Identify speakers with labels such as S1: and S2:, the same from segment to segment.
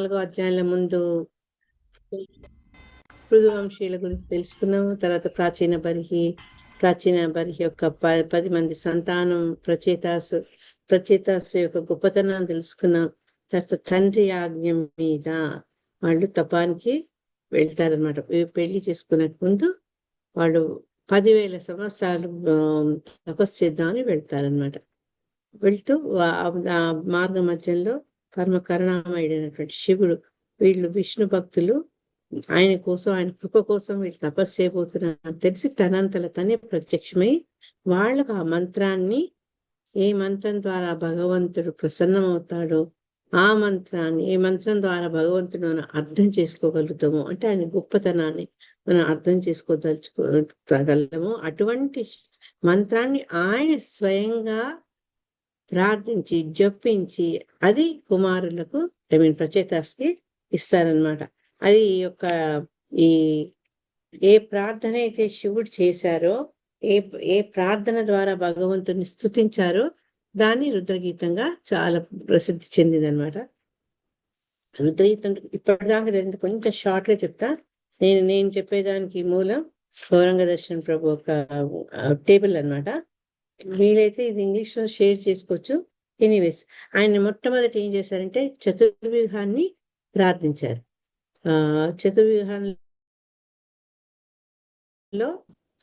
S1: 4 అధ్యాయాల ముందు పృథువంశీయుల గురించి తెలుసుకున్నాము. తర్వాత ప్రాచీన బరిహి యొక్క 10 మంది సంతానం, ప్రచేతాసు యొక్క గొప్పతనాన్ని తెలుసుకున్నాం. తర్వాత తండ్రి ఆజ్ఞ మీద వాళ్ళు తపానికి వెళ్తారనమాట. పెళ్లి చేసుకునే ముందు వాళ్ళు 10,000 సంవత్సరాలు తపస్సు చేద్దామని వెళ్తారనమాట. వెళ్తూ ఆ మార్గ మధ్యంలో పరమ కరుణామయుడైనటువంటి శివుడు, వీళ్ళు విష్ణు భక్తులు, ఆయన కృప కోసం వీళ్ళు తపస్సు చేయబోతున్నారు తెలిసి తనంతల తనే ప్రత్యక్షమై వాళ్ళకు ఆ మంత్రాన్ని, ఏ మంత్రం ద్వారా భగవంతుడు ప్రసన్నమవుతాడో ఏ మంత్రం ద్వారా భగవంతుడు మనం అర్థం చేసుకోగలుగుతామో, అంటే ఆయన గొప్పతనాన్ని మనం అర్థం చేసుకోగలము, అటువంటి మంత్రాన్ని ఆయన స్వయంగా ప్రార్థించి జపించి అది కుమారులకు ప్రచేతాస్కి ఇస్తారనమాట. అది ఏ ప్రార్థన అయితే శివుడు చేశారో, ఏ ప్రార్థన ద్వారా భగవంతుని స్తుతించారో దాన్ని రుద్రగీతంగా చాలా ప్రసిద్ధి చెందిందనమాట. రుద్రగీతం ఇప్పటిదాకా జరిగింది కొంచెం షార్ట్ గా చెప్తా. నేను చెప్పేదానికి మూలం గౌరంగ దర్శన్ ప్రభు ఒక టేబుల్ అనమాట. వీలైతే ఇది ఇంగ్లీష్ లో షేర్ చేసుకోవచ్చు. ఎనీవేస్, ఆయన మొట్టమొదటి ఏం చేశారంటే చతుర్వ్యూహాన్ని ప్రార్థించారు. చతుర్వ్యూహంలో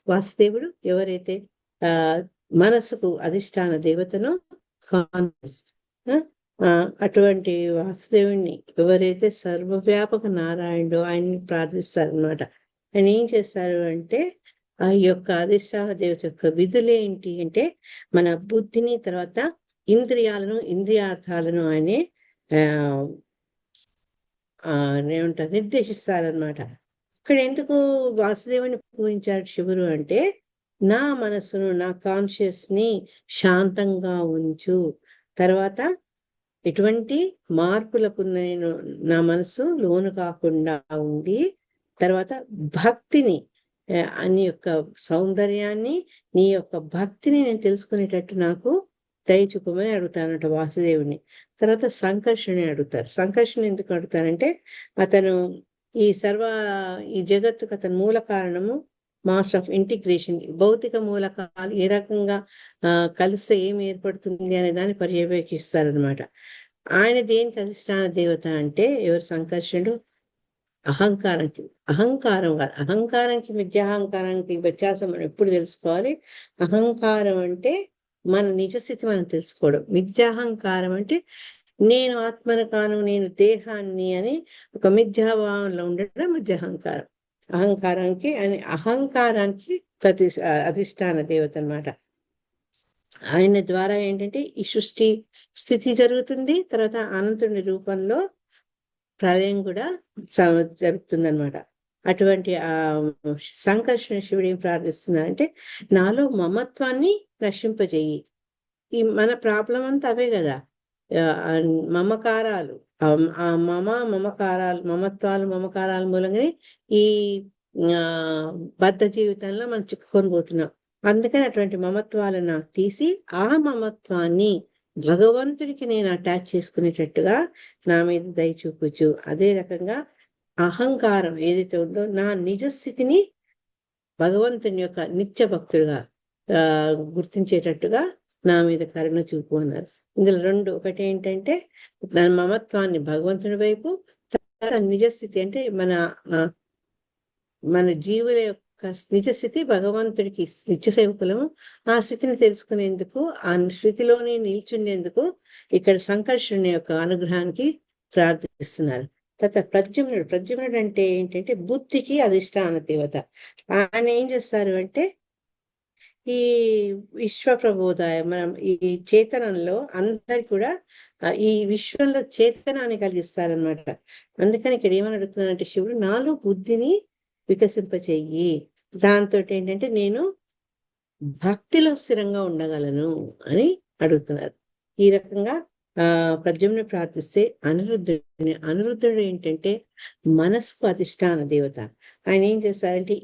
S1: వాసుదేవుడు ఎవరైతే మనసుకు అధిష్టాన దేవతను, అటువంటి వాసుదేవుణ్ణి ఎవరైతే సర్వవ్యాపక నారాయణుడు ఆయన్ని ప్రార్థిస్తారనమాట. ఆయన ఏం చేస్తారు అంటే ఆ యొక్క అధిష్టాన దేవత యొక్క విధులేంటి అంటే మన బుద్ధిని, తర్వాత ఇంద్రియార్థాలను ఆయనే ఏమంటారు నిర్దేశిస్తారనమాట. ఇక్కడ ఎందుకు వాసుదేవుని పూజించాడు శివుడు అంటే, నా మనసును, నా కాన్షియస్ ని శాంతంగా ఉంచు, తర్వాత ఎటువంటి మార్పులకు నేను నా మనసు లోను కాకుండా ఉండి, తర్వాత భక్తిని, నీ యొక్క సౌందర్యాన్ని, నీ యొక్క భక్తిని నేను తెలుసుకునేటట్టు నాకు దయచూపమని అడుగుతానట వాసుదేవుని. తర్వాత సంకర్షణని అడుగుతారు. సంకర్షణ ఎందుకు అడుగుతారంటే అతను ఈ జగత్తుకు అతను మూల కారణము, మాస్టర్ ఆఫ్ ఇంటిగ్రేషన్. భౌతిక మూలకాలు ఏ రకంగా కలిస్తే ఏమి ఏర్పడుతుంది అనే దాన్ని పర్యవేక్షిస్తారనమాట. ఆయన దేనికి అధిష్టాన దేవత అంటే ఎవరు? సంకర్షణుడు. అహంకారంకి మిథ్యాహంకారానికి వ్యత్యాసం మనం ఎప్పుడు తెలుసుకోవాలి? అహంకారం అంటే మన నిజస్థితి మనం తెలుసుకోవడం. మిథ్యాహంకారం అంటే నేను ఆత్మను కాను, నేను దేహాన్ని అని ఒక మిథ్యాభావంలో ఉండడం మిథ్యాహంకారం. అహంకారానికి అధిష్టాన దేవత అనమాట. ఆయన ద్వారా ఏంటంటే ఈ సృష్టి స్థితి జరుగుతుంది, తర్వాత అనంతుని రూపంలో ప్రళయం కూడా జరుగుతుంది అనమాట. అటువంటి సంకర్షణ శివుడు ఏం ప్రార్థిస్తున్నారంటే నాలో మమత్వాన్ని నశింపజేయి. ఈ మన ప్రాబ్లం అంతా అవే కదా, మమకారాలు, మమకారాల మూలంగానే ఈ బద్ధ జీవితంలో మనం చిక్కుకొని పోతున్నాం. అందుకని అటువంటి మమత్వాలను నాకు తీసి ఆ మమత్వాన్ని భగవంతుడికి నేను అటాచ్ చేసుకునేటట్టుగా నా మీద దయ చూపుచు. అదే రకంగా అహంకారం ఏదైతే ఉందో నా నిజస్థితిని భగవంతుని యొక్క నిత్య భక్తుడుగా గుర్తించేటట్టుగా నా మీద కరుణ చూపు అన్నారు. ఇందులో రెండు, ఒకటి ఏంటంటే నా మమత్వాన్ని భగవంతుని వైపు, నిజస్థితి అంటే మన జీవుల యొక్క నిజస్థితి భగవంతుడికి నిత్య సేవకులము. ఆ స్థితిని తెలుసుకునేందుకు, ఆ స్థితిలోనే నిల్చుండేందుకు ఇక్కడ సంకర్షణ యొక్క అనుగ్రహానికి ప్రార్థిస్తున్నారు. తర్వాత ప్రద్యుమ్నుడు అంటే ఏంటంటే బుద్ధికి అధిష్టాన దేవత. ఆయన ఏం చేస్తారు అంటే ఈ విశ్వ ప్రబోధాయ, మనం ఈ చేతనంలో అందరికి కూడా ఈ విశ్వంలో చేతనాన్ని కలిగిస్తారనమాట. అందుకని ఇక్కడ ఏమని అడుగుతున్నానంటే శివుడు నాలో బుద్ధిని వికసింపచేయి, దాంతో ఏంటంటే నేను భక్తిలో స్థిరంగా ఉండగలను అని అడుగుతున్నారు. ఈ రకంగా ప్రద్యుమ్నుని ప్రార్థిస్తే అనిరుద్ధుడు ఏంటంటే మనసుకు అధిష్టాన దేవత. ఆయన ఏం చేస్తారంటే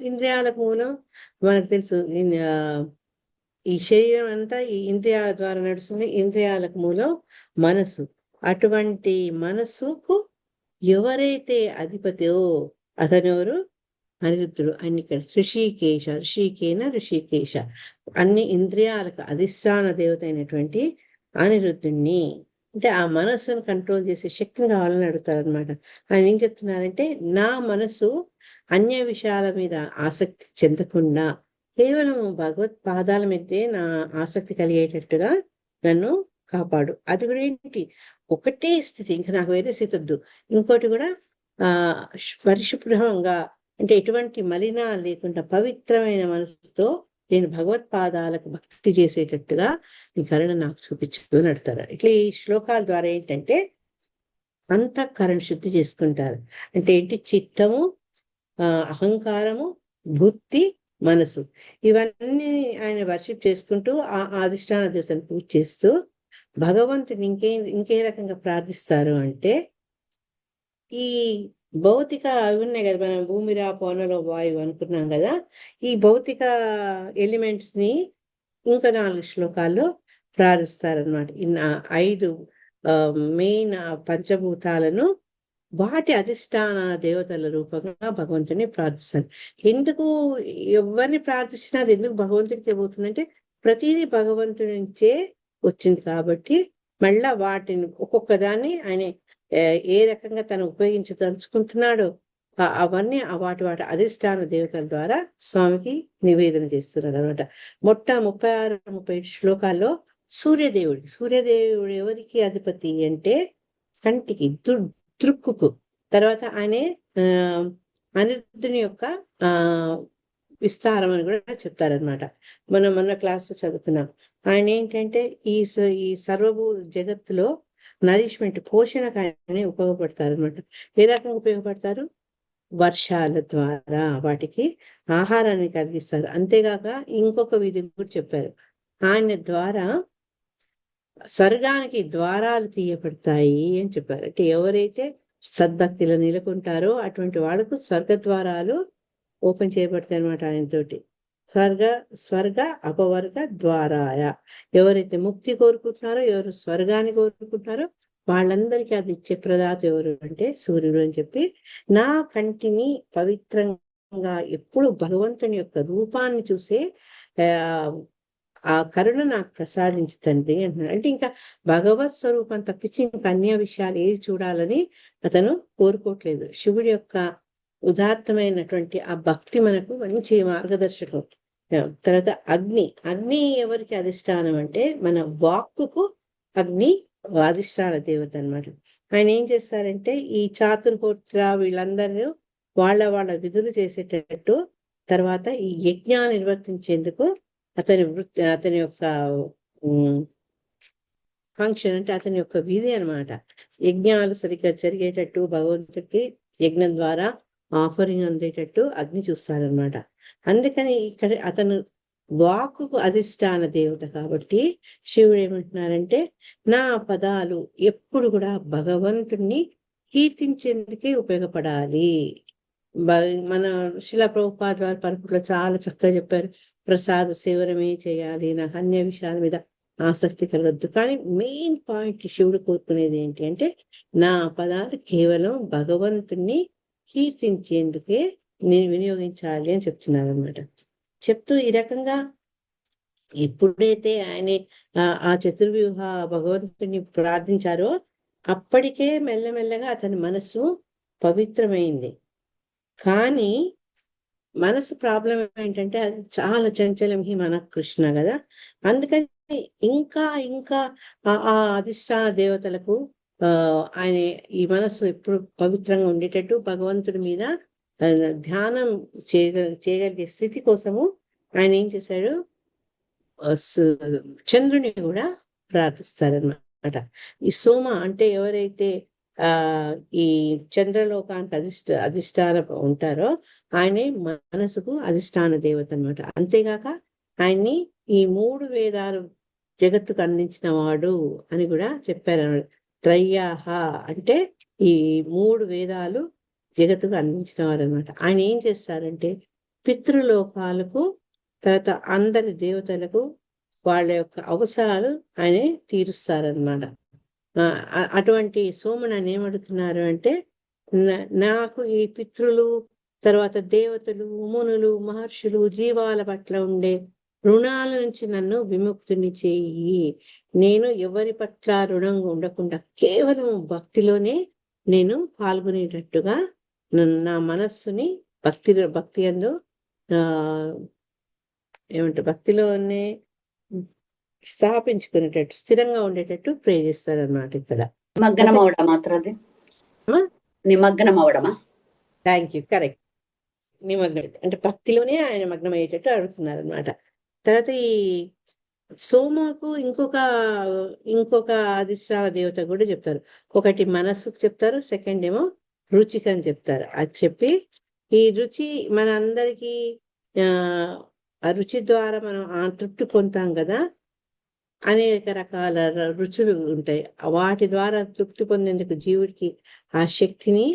S1: ఇంద్రియాల మూలం మనకు తెలుసు, ఈ శరీరం అంతా ఈ ఇంద్రియాల ద్వారా నడుస్తుంది. ఇంద్రియాలకు మూలం మనసు. అటువంటి మనసుకు ఎవరైతే అధిపతియో అతనెవరు? అనిరుద్ధుడు. ఆయన ఇక్కడ ఋషికేశ అన్ని ఇంద్రియాలకు అధిష్టాన దేవత అయినటువంటి అనిరుద్ధుణ్ణి, అంటే ఆ మనస్సును కంట్రోల్ చేసే శక్తిని కావాలని అడుగుతారనమాట. ఆయన ఏం చెప్తున్నారంటే, నా మనసు అన్య విషయాల మీద ఆసక్తి చెందకుండా కేవలం భగవత్ పాదాల మీదే నా ఆసక్తి కలిగేటట్టుగా నన్ను కాపాడు. అది కూడా ఏంటి, ఒకటే స్థితి, ఇంకా నాకు వేరే స్థితి వద్దు. ఇంకోటి కూడా పరిశుభ్రంగా, అంటే ఎటువంటి మలినా లేకుండా పవిత్రమైన మనసుతో నేను భగవత్పాదాలకు భక్తి చేసేటట్టుగా నీ కరుణ నాకు చూపించు అని అడతారు. ఇట్లా ఈ శ్లోకాల ద్వారా ఏంటంటే అంతఃకరణ శుద్ధి చేసుకుంటారు. అంటే ఏంటి, చిత్తము, అహంకారము, బుద్ధి, మనసు, ఇవన్నీ ఆయన వర్షిప్ చేసుకుంటూ ఆ అధిష్టాన దేవతను పూజ చేస్తూ భగవంతుని ఇంకే రకంగా ప్రార్థిస్తారు అంటే, ఈ భౌతిక అవి ఉన్నాయి కదా, మనం భూమిరా పోనలో వాయువు అనుకున్నాం కదా, ఈ భౌతిక ఎలిమెంట్స్ ని ఇంకా 4 శ్లోకాల్లో ప్రార్థిస్తారనమాట. 5 మెయిన్ పంచభూతాలను వాటి అధిష్టాన దేవతల రూపంగా భగవంతుని ప్రార్థిస్తారు. ఎందుకు ఎవరిని ప్రార్థించినా అది ఎందుకు భగవంతుడికి ఏమవుతుందంటే, ప్రతిదీ భగవంతుడి నుంచే వచ్చింది కాబట్టి మళ్ళా వాటిని ఒక్కొక్క దాన్ని ఆయన ఏ రకంగా తను ఉపయోగించదలుచుకుంటున్నాడో అవన్నీ వాటి అధిష్టాన దేవతల ద్వారా స్వామికి నివేదన చేస్తున్నారు అనమాట. 36, 37 శ్లోకాల్లో సూర్యదేవుడు ఎవరికి అధిపతి అంటే కంటికి, దృక్కుకు. తర్వాత ఆయనే అనిరుద్ధుని యొక్క విస్తారం అని కూడా చెప్తారనమాట. మనం మొన్న క్లాస్ చదువుతున్నాం. ఆయన ఏంటంటే ఈ సర్వభూ జగత్తులో నరిష్మెంట్, పోషణకు ఆయన ఉపయోగపడతారు. ఏ రకంగా ఉపయోగపడతారు? వర్షాల ద్వారా వాటికి ఆహారాన్ని కలిగిస్తారు. అంతేగాక ఇంకొక విధి కూడా చెప్పారు. ఆయన ద్వారా స్వర్గానికి ద్వారాలు తీయబడతాయి అని చెప్పారు. అంటే ఎవరైతే సద్భక్తిలో నెలకొంటారో అటువంటి వాళ్ళకు స్వర్గ ద్వారాలు ఓపెన్ చేయబడతాయి అనమాట ఆయనతోటి. స్వర్గ అపవర్గ ద్వారాయ, ఎవరైతే ముక్తి కోరుకుంటున్నారో, ఎవరు స్వర్గాన్ని కోరుకుంటున్నారో వాళ్ళందరికీ అది ఇచ్చే ప్రదాత ఎవరు అంటే సూర్యుడు అని చెప్పి, నా కంటిని పవిత్రంగా ఎప్పుడు భగవంతుని యొక్క రూపాన్ని చూసే ఆ కరుణ నాకు ప్రసాదించు తండ్రి అంటున్నాడు. అంటే ఇంకా భగవత్ స్వరూపం తప్పించి ఇంకా అన్య విషయాలు ఏది చూడాలని అతను కోరుకోవట్లేదు. శివుడి యొక్క ఉదాత్తమైనటువంటి ఆ భక్తి మనకు మంచి మార్గదర్శకం. తర్వాత అగ్ని ఎవరికి అధిష్టానం అంటే మన వాక్కుకు అగ్ని అధిష్టాన దేవత అనమాట. ఆయన ఏం చేస్తారంటే ఈ చాతుర్హోత్ర వీళ్ళందరూ వాళ్ళ విధులు చేసేటట్టు, తర్వాత ఈ యజ్ఞాన్ని నిర్వర్తించేందుకు అతని యొక్క ఫంక్షన్, అంటే అతని యొక్క విధి అనమాట. యజ్ఞాలు సరిగ్గా జరిగేటట్టు, భగవంతుడికి యజ్ఞం ద్వారా ఆఫరింగ్ అందేటట్టు అగ్ని చూస్తారనమాట. అందుకని ఇక్కడ అతను వాక్కుకు అధిష్టాన దేవత కాబట్టి శివుడు ఏమంటున్నారంటే, నా పదాలు ఎప్పుడు కూడా భగవంతుణ్ణి కీర్తించేందుకే ఉపయోగపడాలి. మన శిలా ప్రభుపాద వారి పరుపులో చాలా చక్కగా చెప్పారు, ప్రసాద సేవనమే చేయాలి, నాకు అన్య విషయాల మీద ఆసక్తి కలగద్దు. కానీ మెయిన్ పాయింట్ శివుడు కోరుకునేది ఏంటి అంటే, నా పదాలు కేవలం భగవంతుణ్ణి కీర్తించేందుకే నేను వినియోగించాలి అని చెప్తున్నారు అనమాట. చెప్తూ ఈ రకంగా ఎప్పుడైతే ఆయన ఆ చతుర్వ్యూహ భగవంతుని ప్రార్థించారో అప్పటికే మెల్లమెల్లగా అతని మనసు పవిత్రమైంది. కానీ మనసు ప్రాబ్లం ఏంటంటే అది చాలా చంచలం, మన కృష్ణ కదా. అందుకని ఇంకా ఆ అధిష్టాన దేవతలకు ఆయన ఈ మనసు ఎప్పుడు పవిత్రంగా ఉండేటట్టు భగవంతుడి మీద ధ్యానం చేయగలిగే స్థితి కోసము ఆయన ఏం చేశాడు, చంద్రుని కూడా ప్రార్థిస్తారనమాట. ఈ సోమ అంటే ఎవరైతే ఈ చంద్రలోకానికి అధిష్టాన ఉంటారో ఆయనే మనసుకు అధిష్టాన దేవత అనమాట. అంతేగాక ఆయన్ని ఈ 3 వేదాలు జగత్తుకు అందించిన వాడు అని కూడా చెప్పారన్నమాట. త్రయ్యాహ అంటే ఈ 3 వేదాలు జగత్తుకు అందించిన వారు అనమాట. ఆయన ఏం చేస్తారంటే పితృలోకాలకు, తర్వాత అందరి దేవతలకు వాళ్ళ యొక్క అవసరాలు ఆయనే తీరుస్తారనమాట. అటువంటి సోము నన్ను ఏమడుగుతున్నారు అంటే, నాకు ఈ పితృలు, తర్వాత దేవతలు, మునులు, మహర్షులు, జీవాల పట్ల ఉండే రుణాల నుంచి నన్ను విముక్తుని చేయి. నేను ఎవరి పట్ల రుణంగా ఉండకుండా కేవలం భక్తిలోనే నేను పాల్గొనేటట్టుగా నా మనస్సుని భక్తి అందు ఏమంటారు, భక్తిలోనే స్థాపించుకునేటట్టు, స్థిరంగా ఉండేటట్టు ప్రే చేస్తారనమాట. ఇక్కడ
S2: నిమగ్నం అవడం మాత్రం, నిమగ్నం అవడమా?
S1: Thank you, correct. నిమగ్నం అంటే భక్తిలోనే ఆయన మగ్నం అయ్యేటట్టు అడుగుతున్నారు అనమాట. తర్వాత ఈ సోమకు ఇంకొక అధిష్టాన దేవత కూడా చెప్తారు. ఒకటి మనస్సుకు చెప్తారు, సెకండ్ ఏమో రుచికి అని చెప్తారు. అది చెప్పి ఈ రుచి మన అందరికీ ఆ రుచి ద్వారా మనం తృప్తి పొందుతాం కదా. అనేక రకాల రుచులు ఉంటాయి. వాటి ద్వారా తృప్తి పొందేందుకు జీవుడికి ఆ శక్తిని,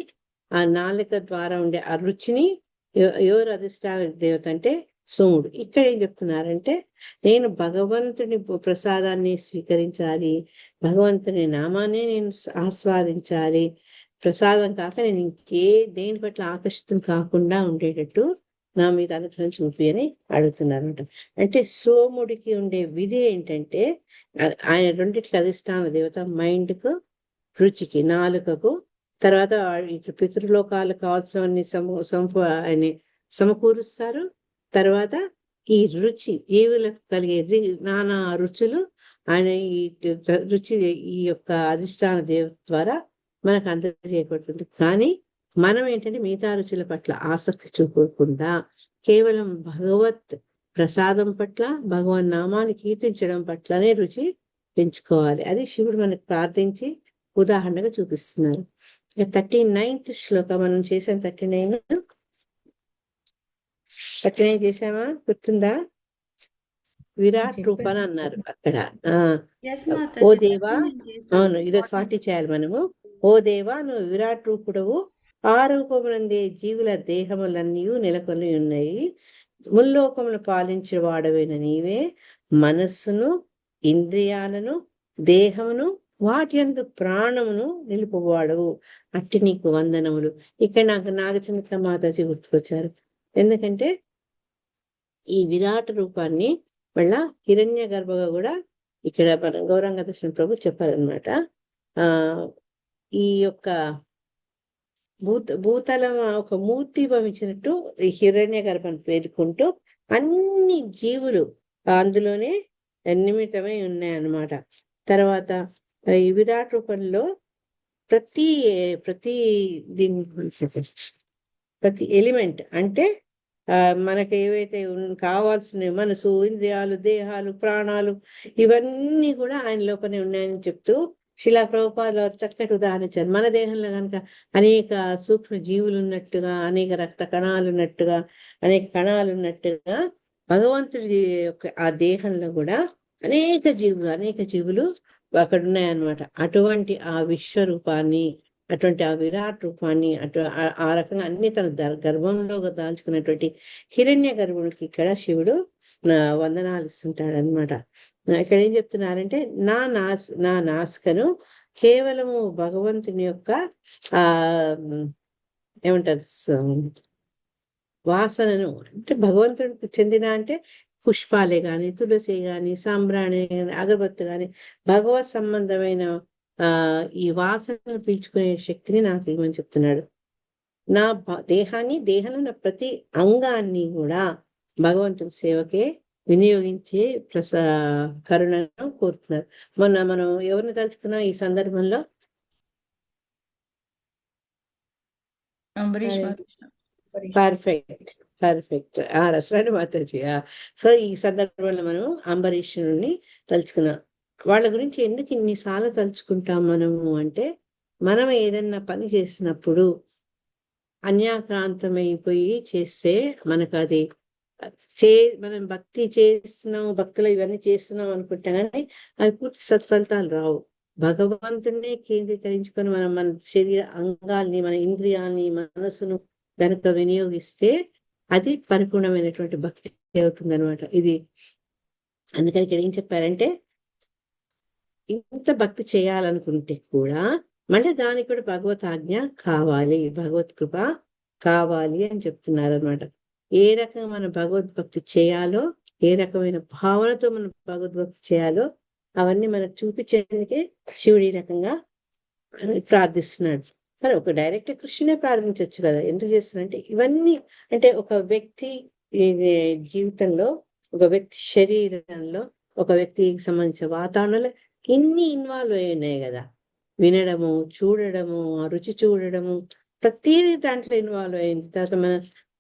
S1: ఆ నాలుక ద్వారా ఉండే ఆ రుచిని ఎవరు అధిష్టాన దేవత అంటే సోముడు. ఇక్కడ ఏం చెప్తున్నారంటే, నేను భగవంతుని ప్రసాదాన్ని స్వీకరించాలి, భగవంతుని నామాన్ని నేను ఆస్వాదించాలి, ప్రసాదం కాక నేను దేని పట్ల ఆకర్షితం కాకుండా ఉండేటట్టు నా మీద అనుగ్రహం చూపి అని అడుగుతున్నారంట. అంటే సోముడికి ఉండే విధి ఏంటంటే, ఆయన రెండింటికి అధిష్టాన దేవత, మైండ్కు, రుచికి, నాలుకకు. తర్వాత ఇటు పితృలోకాలకు కావాల్సినవన్నీ ఆయన సమకూరుస్తారు. తర్వాత ఈ రుచి, జీవులకు కలిగే నానా రుచులు ఆయన ఈ రుచి ఈ యొక్క అధిష్టాన దేవత ద్వారా మనకు అందజేయబడుతుంది. కానీ మనం ఏంటంటే మిగతా రుచుల పట్ల ఆసక్తి చూపకుండా కేవలం భగవత్ ప్రసాదం పట్ల, భగవన్ నామాన్ని కీర్తించడం పట్లనే రుచి పెంచుకోవాలి. అది శివుడు మనకు ప్రార్థించి ఉదాహరణగా చూపిస్తున్నారు. 39th శ్లోకం మనం చేసాం. 39 చేసామా, గుర్తుందా? విరాట్ రూపన అన్నారు అక్కడ. ఓ దేవా, అవును, ఇది 40 చేయాలి మనము. ఓ దేవా, నువ్వు విరాట్ రూపుడవు, ఆ రూపమునందే జీవుల దేహములన్నీ నెలకొని ఉన్నాయి. ముల్లోకమును పాలించిన వాడవైన నీవే మనస్సును, ఇంద్రియాలను, దేహమును, వాటి యందు ప్రాణమును నిలుపువాడవు. అట్టి నీకు వందనములు. ఇక్కడ నాకు నాగచంద్ర మాతాజీ గుర్తుకొచ్చారు. ఎందుకంటే ఈ విరాట్ రూపాన్ని మళ్ళా హిరణ్య గర్భగా కూడా ఇక్కడ మన గౌరాంగ దర్శన ప్రభు చెప్పారనమాట. ఈ యొక్క భూతలం ఒక మూర్తి భవించినట్టు హిరణ్య గర్భాన్ని పేర్కొంటూ అన్ని జీవులు అందులోనే నిమిత్తమై ఉన్నాయన్నమాట. తర్వాత ఈ విరాట్ రూపంలో ప్రతి ఎలిమెంట్ అంటే మనకు ఏవైతే కావాల్సిన మనసు, ఇంద్రియాలు, దేహాలు, ప్రాణాలు ఇవన్నీ కూడా ఆయన లోపలే ఉన్నాయని చెప్తూ శిలా ప్రభుపాదులు వారు చక్కటి ఉదాహరించారు. మన దేహంలో కనుక అనేక సూక్ష్మ జీవులు ఉన్నట్టుగా, అనేక రక్త కణాలు ఉన్నట్టుగా, అనేక కణాలు ఉన్నట్టుగా భగవంతుడి యొక్క ఆ దేహంలో కూడా అనేక జీవులు అక్కడ ఉన్నాయన్నమాట. అటువంటి ఆ విశ్వరూపాన్ని, అటువంటి ఆ విరాట్ రూపాన్ని, ఆ రకంగా అన్ని తన గర్భంలో దాల్చుకున్నటువంటి హిరణ్య గర్భుడికి ఇక్కడ శివుడు వందనాలు ఇస్తుంటాడు అనమాట. ఇక్కడ ఏం చెప్తున్నారంటే, నా నాసికను కేవలము భగవంతుని యొక్క ఏమంటారు వాసనను, అంటే భగవంతుడికి చెందిన అంటే పుష్పాలే గాని, తులసి గాని, సాంబ్రాణి గాని, అగరబత్తి గాని, భగవత్ సంబంధమైన ఈ వాసనను పీల్చుకునే శక్తిని నాకు ఇవ్వమని చెప్తున్నాడు. నా దేహంలో ఉన్న ప్రతి అంగాన్ని కూడా భగవంతుడి సేవకే వినియోగించే కరుణను కోరుతున్నారు. మొన్న మనం ఎవరిని తలుచుకున్నాం ఈ సందర్భంలో? పర్ఫెక్ట్. రసరాణి మాతాజీ. సో ఈ సందర్భంలో మనం అంబరీషుని తలుచుకున్నాం. వాళ్ళ గురించి ఎందుకు ఇన్నిసార్లు తలుచుకుంటాం మనము అంటే, మనం ఏదన్నా పని చేసినప్పుడు అన్యాక్రాంతమైపోయి చేస్తే మనకు అది మనం భక్తి చేస్తున్నాం, భక్తులు ఇవన్నీ చేస్తున్నాం అనుకుంటాం, కానీ అవి పూర్తి సత్ఫలితాలు రావు. భగవంతుడినే కేంద్రీకరించుకొని మనం మన శరీర అంగాల్ని, మన ఇంద్రియాల్ని, మనసును గనుక వినియోగిస్తే అది పరిపూర్ణమైనటువంటి భక్తి అవుతుంది అనమాట. ఇది అందుకని ఇక్కడ ఏం చెప్పారంటే, ఇంత భక్తి చేయాలనుకుంటే కూడా మళ్ళీ దానికి కూడా భగవత్ ఆజ్ఞ కావాలి, భగవత్ కృప కావాలి అని చెప్తున్నారు అనమాట. ఏ రకంగా మనం భగవద్భక్తి చేయాలో, ఏ రకమైన భావనతో మనం భగవద్భక్తి చేయాలో అవన్నీ మనకు చూపించేందుకే శివుడు ఈ రకంగా ప్రార్థిస్తున్నాడు. మరి ఒక డైరెక్ట్ కృష్ణునే ప్రార్థించవచ్చు కదా, ఎందుకు చేస్తున్నాడంటే ఇవన్నీ అంటే ఒక వ్యక్తి జీవితంలో, ఒక వ్యక్తి శరీరంలో, ఒక వ్యక్తికి సంబంధించిన వాతావరణంలో ఇన్ని ఇన్వాల్వ్ అయి ఉన్నాయి కదా. వినడము, చూడడము, ఆ రుచి చూడడము, ప్రతిదీ దాంట్లో ఇన్వాల్వ్ అయింది. తర్వాత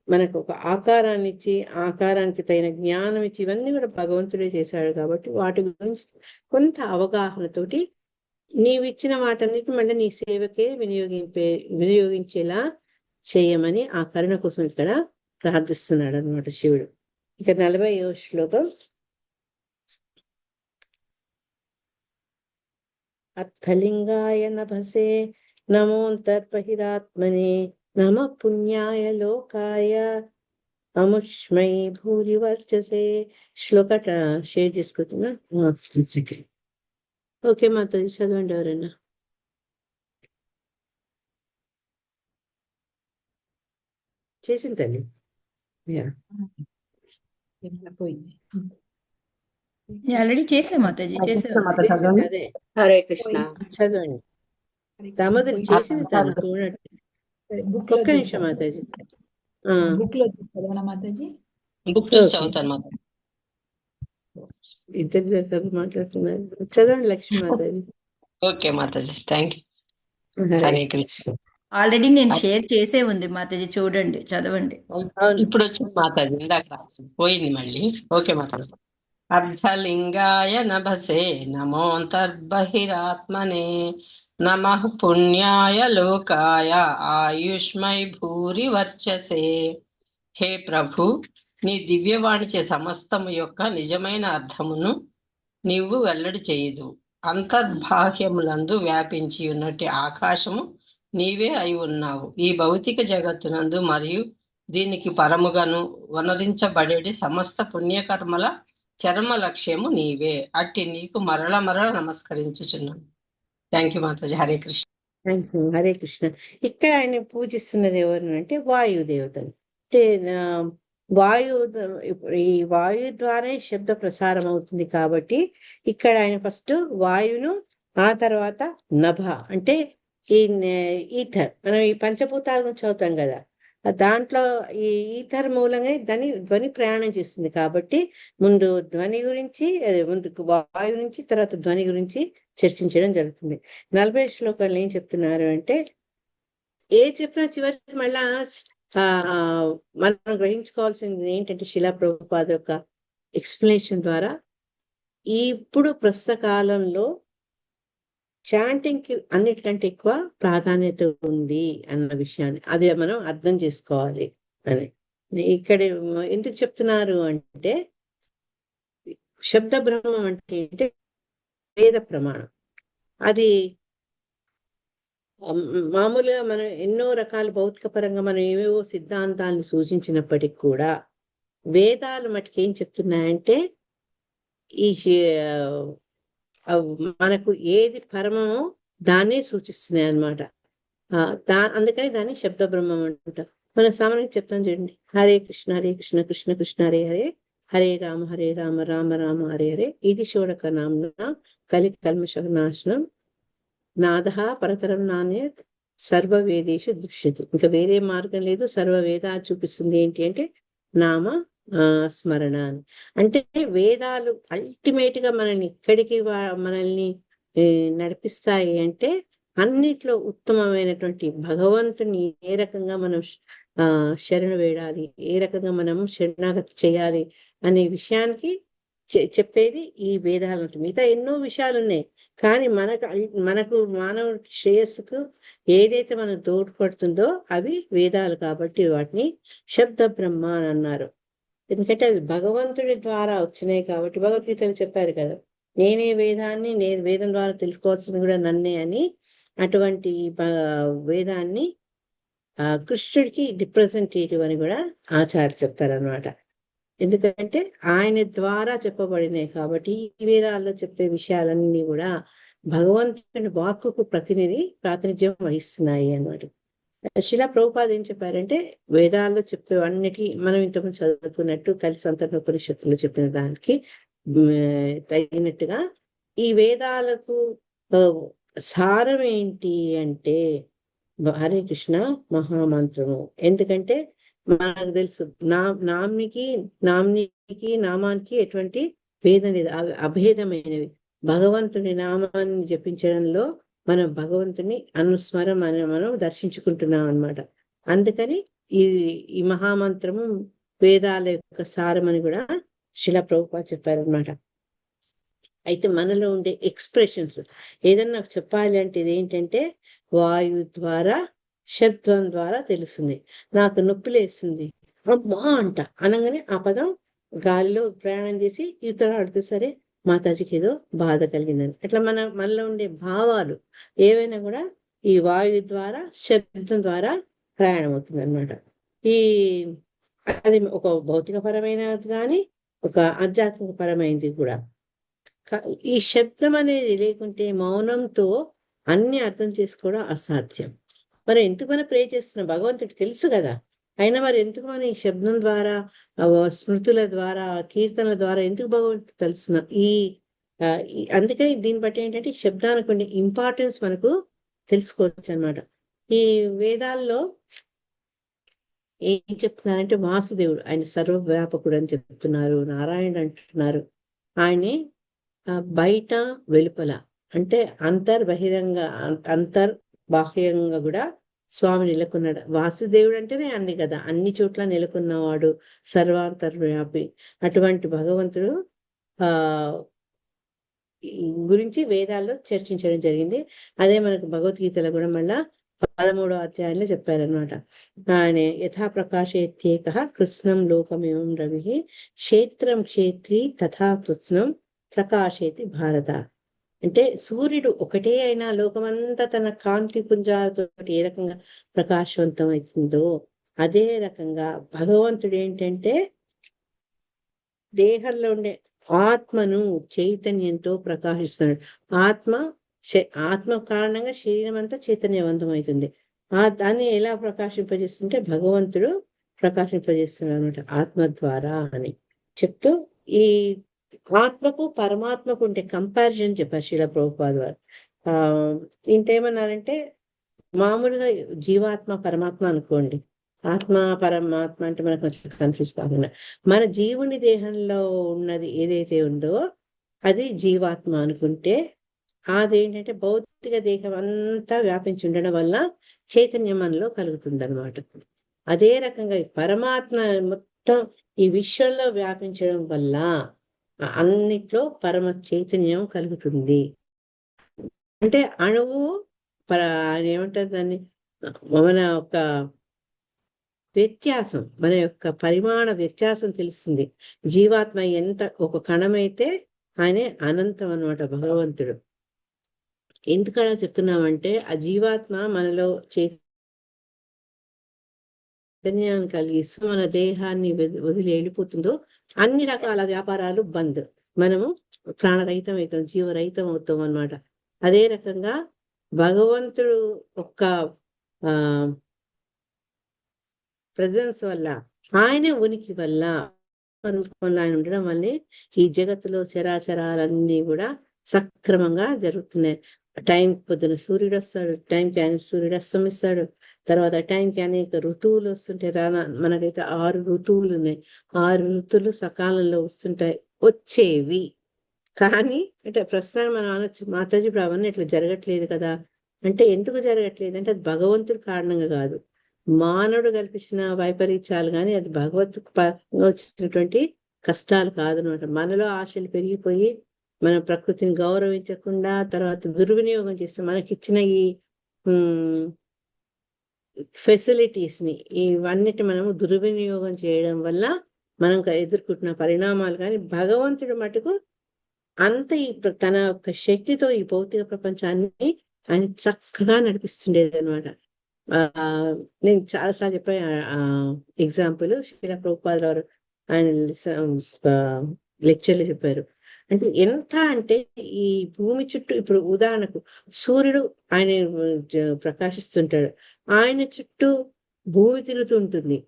S1: మనకు ఒక ఆకారాన్ని ఇచ్చి, ఆకారానికి తగిన జ్ఞానం ఇచ్చి, ఇవన్నీ కూడా భగవంతుడే చేశాడు. కాబట్టి వాటి గురించి కొంత అవగాహనతోటి నీవిచ్చిన వాటన్నిటి మళ్ళీ నీ సేవకే వినియోగించేలా చేయమని ఆ కరుణ కోసం ఇక్కడ ప్రార్థిస్తున్నాడు అనమాట శివుడు. ఇక 40వ శ్లోకం. అర్థలింగాయ నభసే నమోంతర్బహిరాత్మనే నమ పుణ్యాయ లోకాయ అముష్మై భూరి వర్చసే. శ్లోక షేర్ చేసుకుంటున్నా. ఓకే మాతాజీ, చదవండి ఎవరైనా. చేసింది తల్లి.
S3: పోయింది.
S4: ఆల్రెడీ చేసా మాతాజీ,
S1: అదే
S2: హరే కృష్ణ.
S1: చదవండి. దామోదరి చేసింది తను చూడండి. ఒక్క నిమిషం మాతాజీ.
S3: బుక్ లో చదవనా మాతాజీ?
S5: బుక్ చూసి చదువుతాను మాతాజీ.
S1: ఇద్దరు దగ్గర మాట్లాడుతున్నారు. చదవండి Lakshmi Mataji.
S5: Okay Mataji, thank you. Hare Krishna.
S4: Already నేను షేర్ చేసే ఉంది మాతాజీ, చూడండి, చదవండి.
S5: ఇప్పుడు వచ్చింది మాతాజీ, ఇందాక పోయింది మళ్ళీ. ఓకే మాతాజీ. అర్ధలింగాయ నభసే నమోంతర్బహిరాత్మనే నమః పుణ్యాయ లోకాయ ఆయుష్మై భూరి వర్చసే. హే ప్రభు, నీ దివ్యవాణిచే సమస్తము యొక్క నిజమైన అర్థమును నీవు వెల్లడి చేయదు. అంతర్బాహ్యములందు వ్యాపించి ఉన్నట్టు ఆకాశము నీవే అయి ఉన్నావు. ఈ భౌతిక జగత్తునందు మరియు దీనికి పరముగాను వనరించబడేది సమస్త పుణ్యకర్మల చరమ లక్ష్యము నీవే. అట్టి నీకు మరల నమస్కరించుచున్నాను. Thank you Mataji. Hare Krishna.
S1: Thank you. Hare Krishna. ఇక్కడ ఆయన పూజిస్తున్నది ఎవరు అంటే వాయుదేవతను. అంటే ఈ వాయు ద్వారానే శబ్ద ప్రసారం అవుతుంది. కాబట్టి ఇక్కడ ఆయన ఫస్ట్ వాయును, ఆ తర్వాత నభ అంటే ఈ ఈథర్, మనం ఈ పంచభూతాల నుంచి అవుతాం కదా, దాంట్లో ఈ ఈథర్ మూలంగా ధ్వని ప్రయాణం చేస్తుంది. కాబట్టి ముందు ధ్వని గురించి, ముందు వాయు నుంచి, తర్వాత ధ్వని గురించి చర్చించడం జరుగుతుంది. 40వ శ్లోకంలో ఏం చెప్తున్నారు అంటే, ఏ చెప్పినా చివరికి మళ్ళా మనం గ్రహించుకోవాల్సింది ఏంటంటే శిలా ప్రభుపాద యొక్క ఎక్స్ప్లెనేషన్ ద్వారా ఇప్పుడు ప్రస్తుత కాలంలో చాంటింగ్ కి అన్నిటికంటే ఎక్కువ ప్రాధాన్యత ఉంది అన్న విషయాన్ని అది మనం అర్థం చేసుకోవాలి అని ఇక్కడ ఎందుకు చెప్తున్నారు అంటే, శబ్ద బ్రహ్మం అంటే వేద ప్రమాణం. అది మామూలుగా మనం ఎన్నో రకాల భౌతిక పరంగా మనం ఏవేవో సిద్ధాంతాలను సూచించినప్పటికీ కూడా వేదాలు మటుకు ఏం చెప్తున్నాయంటే ఈ మనకు ఏది పరమమో దాన్నే సూచిస్తున్నాయి అన్నమాట. అందుకని దాన్ని శబ్ద బ్రహ్మం అంటారు. మనం సామాన్యంగా చెప్తాం చూడండి, హరే కృష్ణ కృష్ణ కృష్ణ హరే హరే, హరే రామ రామ రామ హరే హరే, ఇది షోడక నామ్న కలి కల్మష నాశనం నాదః పరతరం నానే సర్వ వేదేషు దృశ్యతి. ఇంకా వేరే మార్గం లేదు. సర్వ వేద చూపిస్తుంది ఏంటి అంటే నామ స్మరణ అని. అంటే వేదాలు అల్టిమేట్ గా మనల్ని ఎక్కడికి మనల్ని నడిపిస్తాయి అంటే అన్నిట్లో ఉత్తమమైనటువంటి భగవంతుని ఏ రకంగా మనం శరణు వేడాలి, ఏ రకంగా మనం శరణాగతి చేయాలి అనే విషయానికి చెప్పేది ఈ వేదాలు. మిగతా ఎన్నో విషయాలు ఉన్నాయి, కానీ మనకు మానవ శ్రేయస్సుకు ఏదైతే మనకు తోడ్పడుతుందో అవి వేదాలు. కాబట్టి వాటిని శబ్ద బ్రహ్మ అని అన్నారు. ఎందుకంటే అవి భగవంతుడి ద్వారా వచ్చినాయి. కాబట్టి భగవద్గీతలు చెప్పారు కదా, నేను వేదం ద్వారా తెలుసుకోవాల్సింది కూడా నన్నే అని. అటువంటి వేదాన్ని కృష్ణుడికి రిప్రజెంటేటివ్ అని కూడా ఆచార్య చెప్తారనమాట. ఎందుకంటే ఆయన ద్వారా చెప్పబడినాయి కాబట్టి ఈ వేదాల్లో చెప్పే విషయాలన్నీ కూడా భగవంతుని వాక్కుకు ప్రాతినిధ్యం వహిస్తున్నాయి అన్నమాట. శిలా ప్రభుపాద ఏం చెప్పారంటే వేదాల్లో చెప్పేవన్నిటి మనం ఇంతకుముందు చదువుకున్నట్టు కలిసి సంతర్పనిషత్తులు చెప్పిన దానికి తగినట్టుగా ఈ వేదాలకు సారం ఏంటి అంటే హరే కృష్ణ మహామంత్రము. ఎందుకంటే మనకు తెలుసు నామానికి ఎటువంటి భేదం లేదు, అభేదమైనవి. భగవంతుని నామాన్ని జపించడంలో మనం భగవంతుని అనుస్మరం మనం దర్శించుకుంటున్నాం అన్నమాట. అందుకని ఈ మహామంత్రము వేదాల యొక్క సారమని కూడా శిలా ప్రభుపాద చెప్పారనమాట. అయితే మనలో ఉండే ఎక్స్ప్రెషన్స్ ఏదన్నా చెప్పాలి అంటే ఇదేంటంటే వాయు ద్వారా శబ్దం ద్వారా తెలుస్తుంది. నాకు నొప్పి లేస్తుంది అమ్మా అంట అనగానే ఆ పదం గాలిలో ప్రయాణం చేసి ఇతర ఆడితే సరే మాతాజీకి ఏదో బాధ కలిగిందని. అట్లా మనలో ఉండే భావాలు ఏవైనా కూడా ఈ వాయు ద్వారా శబ్దం ద్వారా ప్రయాణం అవుతుంది అనమాట. అది ఒక భౌతికపరమైనది కానీ ఒక ఆధ్యాత్మిక పరమైనది కూడా. ఈ శబ్దం అనేది లేకుంటే మౌనంతో అన్ని అర్థం చేసుకోవడం అసాధ్యం. మరి ఎందుకు మనం ప్రే చేస్తున్నాం? భగవంతుడికి తెలుసు కదా. అయినా మరి ఎందుకు మనం ఈ శబ్దం ద్వారా స్మృతుల ద్వారా కీర్తనల ద్వారా ఎందుకు భగవంతుడు తెలుస్తున్నాం? అందుకని దీన్ని బట్టి ఏంటంటే శబ్దానికి ఉండే ఇంపార్టెన్స్ మనకు తెలుసుకోవచ్చు అనమాట. ఈ వేదాల్లో ఏం చెప్తున్నారంటే వాసుదేవుడు ఆయన సర్వవ్యాపకుడు అని చెప్తున్నారు, నారాయణుడు అంటున్నారు. ఆయనే బయట వెలుపల అంటే బాహ్యంగా కూడా స్వామి నెలకొన్నాడు. వాసుదేవుడు అంటేనే అన్ని కదా, అన్ని చోట్ల నెలకొన్నవాడు, సర్వాంతర్వ్యాపి. అటువంటి భగవంతుడు గురించి వేదాల్లో చర్చించడం జరిగింది. అదే మనకు భగవద్గీతలో కూడా మళ్ళా 13వ అధ్యాయంలో చెప్పారనమాట. ఆయన యథా ప్రకాశేత్యేక కృత్స్నం లోకమిమం రవి క్షేత్రం క్షేత్రి తథా కృత్స్నం ప్రకాశేతి భారత. అంటే సూర్యుడు ఒకటే అయినా లోకమంతా తన కాంతి పుంజాలతో ఏ రకంగా ప్రకాశవంతం అవుతుందో అదే రకంగా భగవంతుడు ఏంటంటే దేహంలో ఉండే ఆత్మను చైతన్యంతో ప్రకాశిస్తున్నాడు. ఆత్మ కారణంగా శరీరం అంతా చైతన్యవంతం అవుతుంది. దాన్ని ఎలా ప్రకాశింపజేస్తుంటే భగవంతుడు ప్రకాశింపజేస్తున్నాడు అనమాట ఆత్మ ద్వారా అని చెప్తూ ఈ ఆత్మకు పరమాత్మకు ఉండే కంపారిజన్ చెప్పారు శిలా ప్రభుపాద వారు. ఇంతేమన్నారంటే మామూలుగా జీవాత్మ పరమాత్మ అనుకోండి, ఆత్మ పరమాత్మ అంటే మనకు కొంచెం కన్ఫ్యూజ్ కాకుండా మన జీవుని దేహంలో ఉన్నది ఏదైతే ఉందో అది జీవాత్మ అనుకుంటే అదేంటంటే భౌతిక దేహం అంతా వ్యాపించి ఉండడం వల్ల చైతన్యం మనలో కలుగుతుంది అనమాట. అదే రకంగా పరమాత్మ మొత్తం ఈ విశ్వంలో వ్యాపించడం వల్ల అన్నిట్లో పరమ చైతన్యం కలుగుతుంది. అంటే అణువు ఏమంటారు దాన్ని, మన యొక్క వ్యత్యాసం, మన యొక్క పరిమాణ వ్యత్యాసం తెలుస్తుంది. జీవాత్మ ఎంత ఒక కణమైతే ఆయనే అనంతం అన్నమాట భగవంతుడు. ఎందుకలా చెప్తున్నామంటే ఆ జీవాత్మ మనలో చైతన్యాన్ని కలిగిస్తూ మన దేహాన్ని వదిలి వెళ్ళిపోతుందో అన్ని రకాల వ్యాపారాలు బంద్, మనము ప్రాణరహితం అవుతాం, జీవరహితం అవుతాం అన్నమాట. అదే రకంగా భగవంతుడు ఒక్క ప్రెజెన్స్ వల్ల, ఆయన ఉనికి వల్ల, రూపంలో ఆయన ఉండడం వల్లే ఈ జగత్తులో చరాచరాలన్నీ కూడా సక్రమంగా జరుగుతున్నాయి. టైం పొద్దున సూర్యుడు వస్తాడు, టైంకి ఆయన సూర్యుడు అస్తమిస్తాడు, తర్వాత టైంకి అనేక ఋతువులు వస్తుంటాయి. మనకైతే 6 ఋతువులు ఉన్నాయి. 6 ఋతువులు సకాలంలో వస్తుంటాయి, వచ్చేవి. కానీ అంటే ప్రస్తుతానికి మనం అనొచ్చు మాతాజీ ఇప్పుడు అవన్నీ ఇట్లా జరగట్లేదు కదా అంటే, ఎందుకు జరగట్లేదు అంటే అది భగవంతుడి కారణంగా కాదు, మానవుడు కల్పించిన వైపరీత్యాలు, కానీ అది భగవంతుడికి వచ్చినటువంటి కష్టాలు కాదనమాట. మనలో ఆశలు పెరిగిపోయి మన ప్రకృతిని గౌరవించకుండా తర్వాత దుర్వినియోగం చేస్తే మనకిచ్చిన ఈ ఫెసిలిటీస్ని ఇవన్నిటి మనము దుర్వినియోగం చేయడం వల్ల మనం ఎదుర్కొంటున్న పరిణామాలు. కానీ భగవంతుడు మటుకు అంత తన యొక్క శక్తితో ఈ భౌతిక ప్రపంచాన్ని ఆయన చక్కగా నడిపిస్తుండేది అనమాట. నేను చాలాసార్లు చెప్పాను ఎగ్జాంపుల్. శిలా ప్రభుపాద వారు ఆయన లెక్చర్లు చెప్పారు. అంటే ఎంత అంటే ఈ భూమి చుట్టూ ఇప్పుడు ఉదాహరణకు సూర్యుడు ఆయన ప్రకాశిస్తుంటాడు, ఆయన చుట్టూ భూమి తిరుగుతుంటుంది.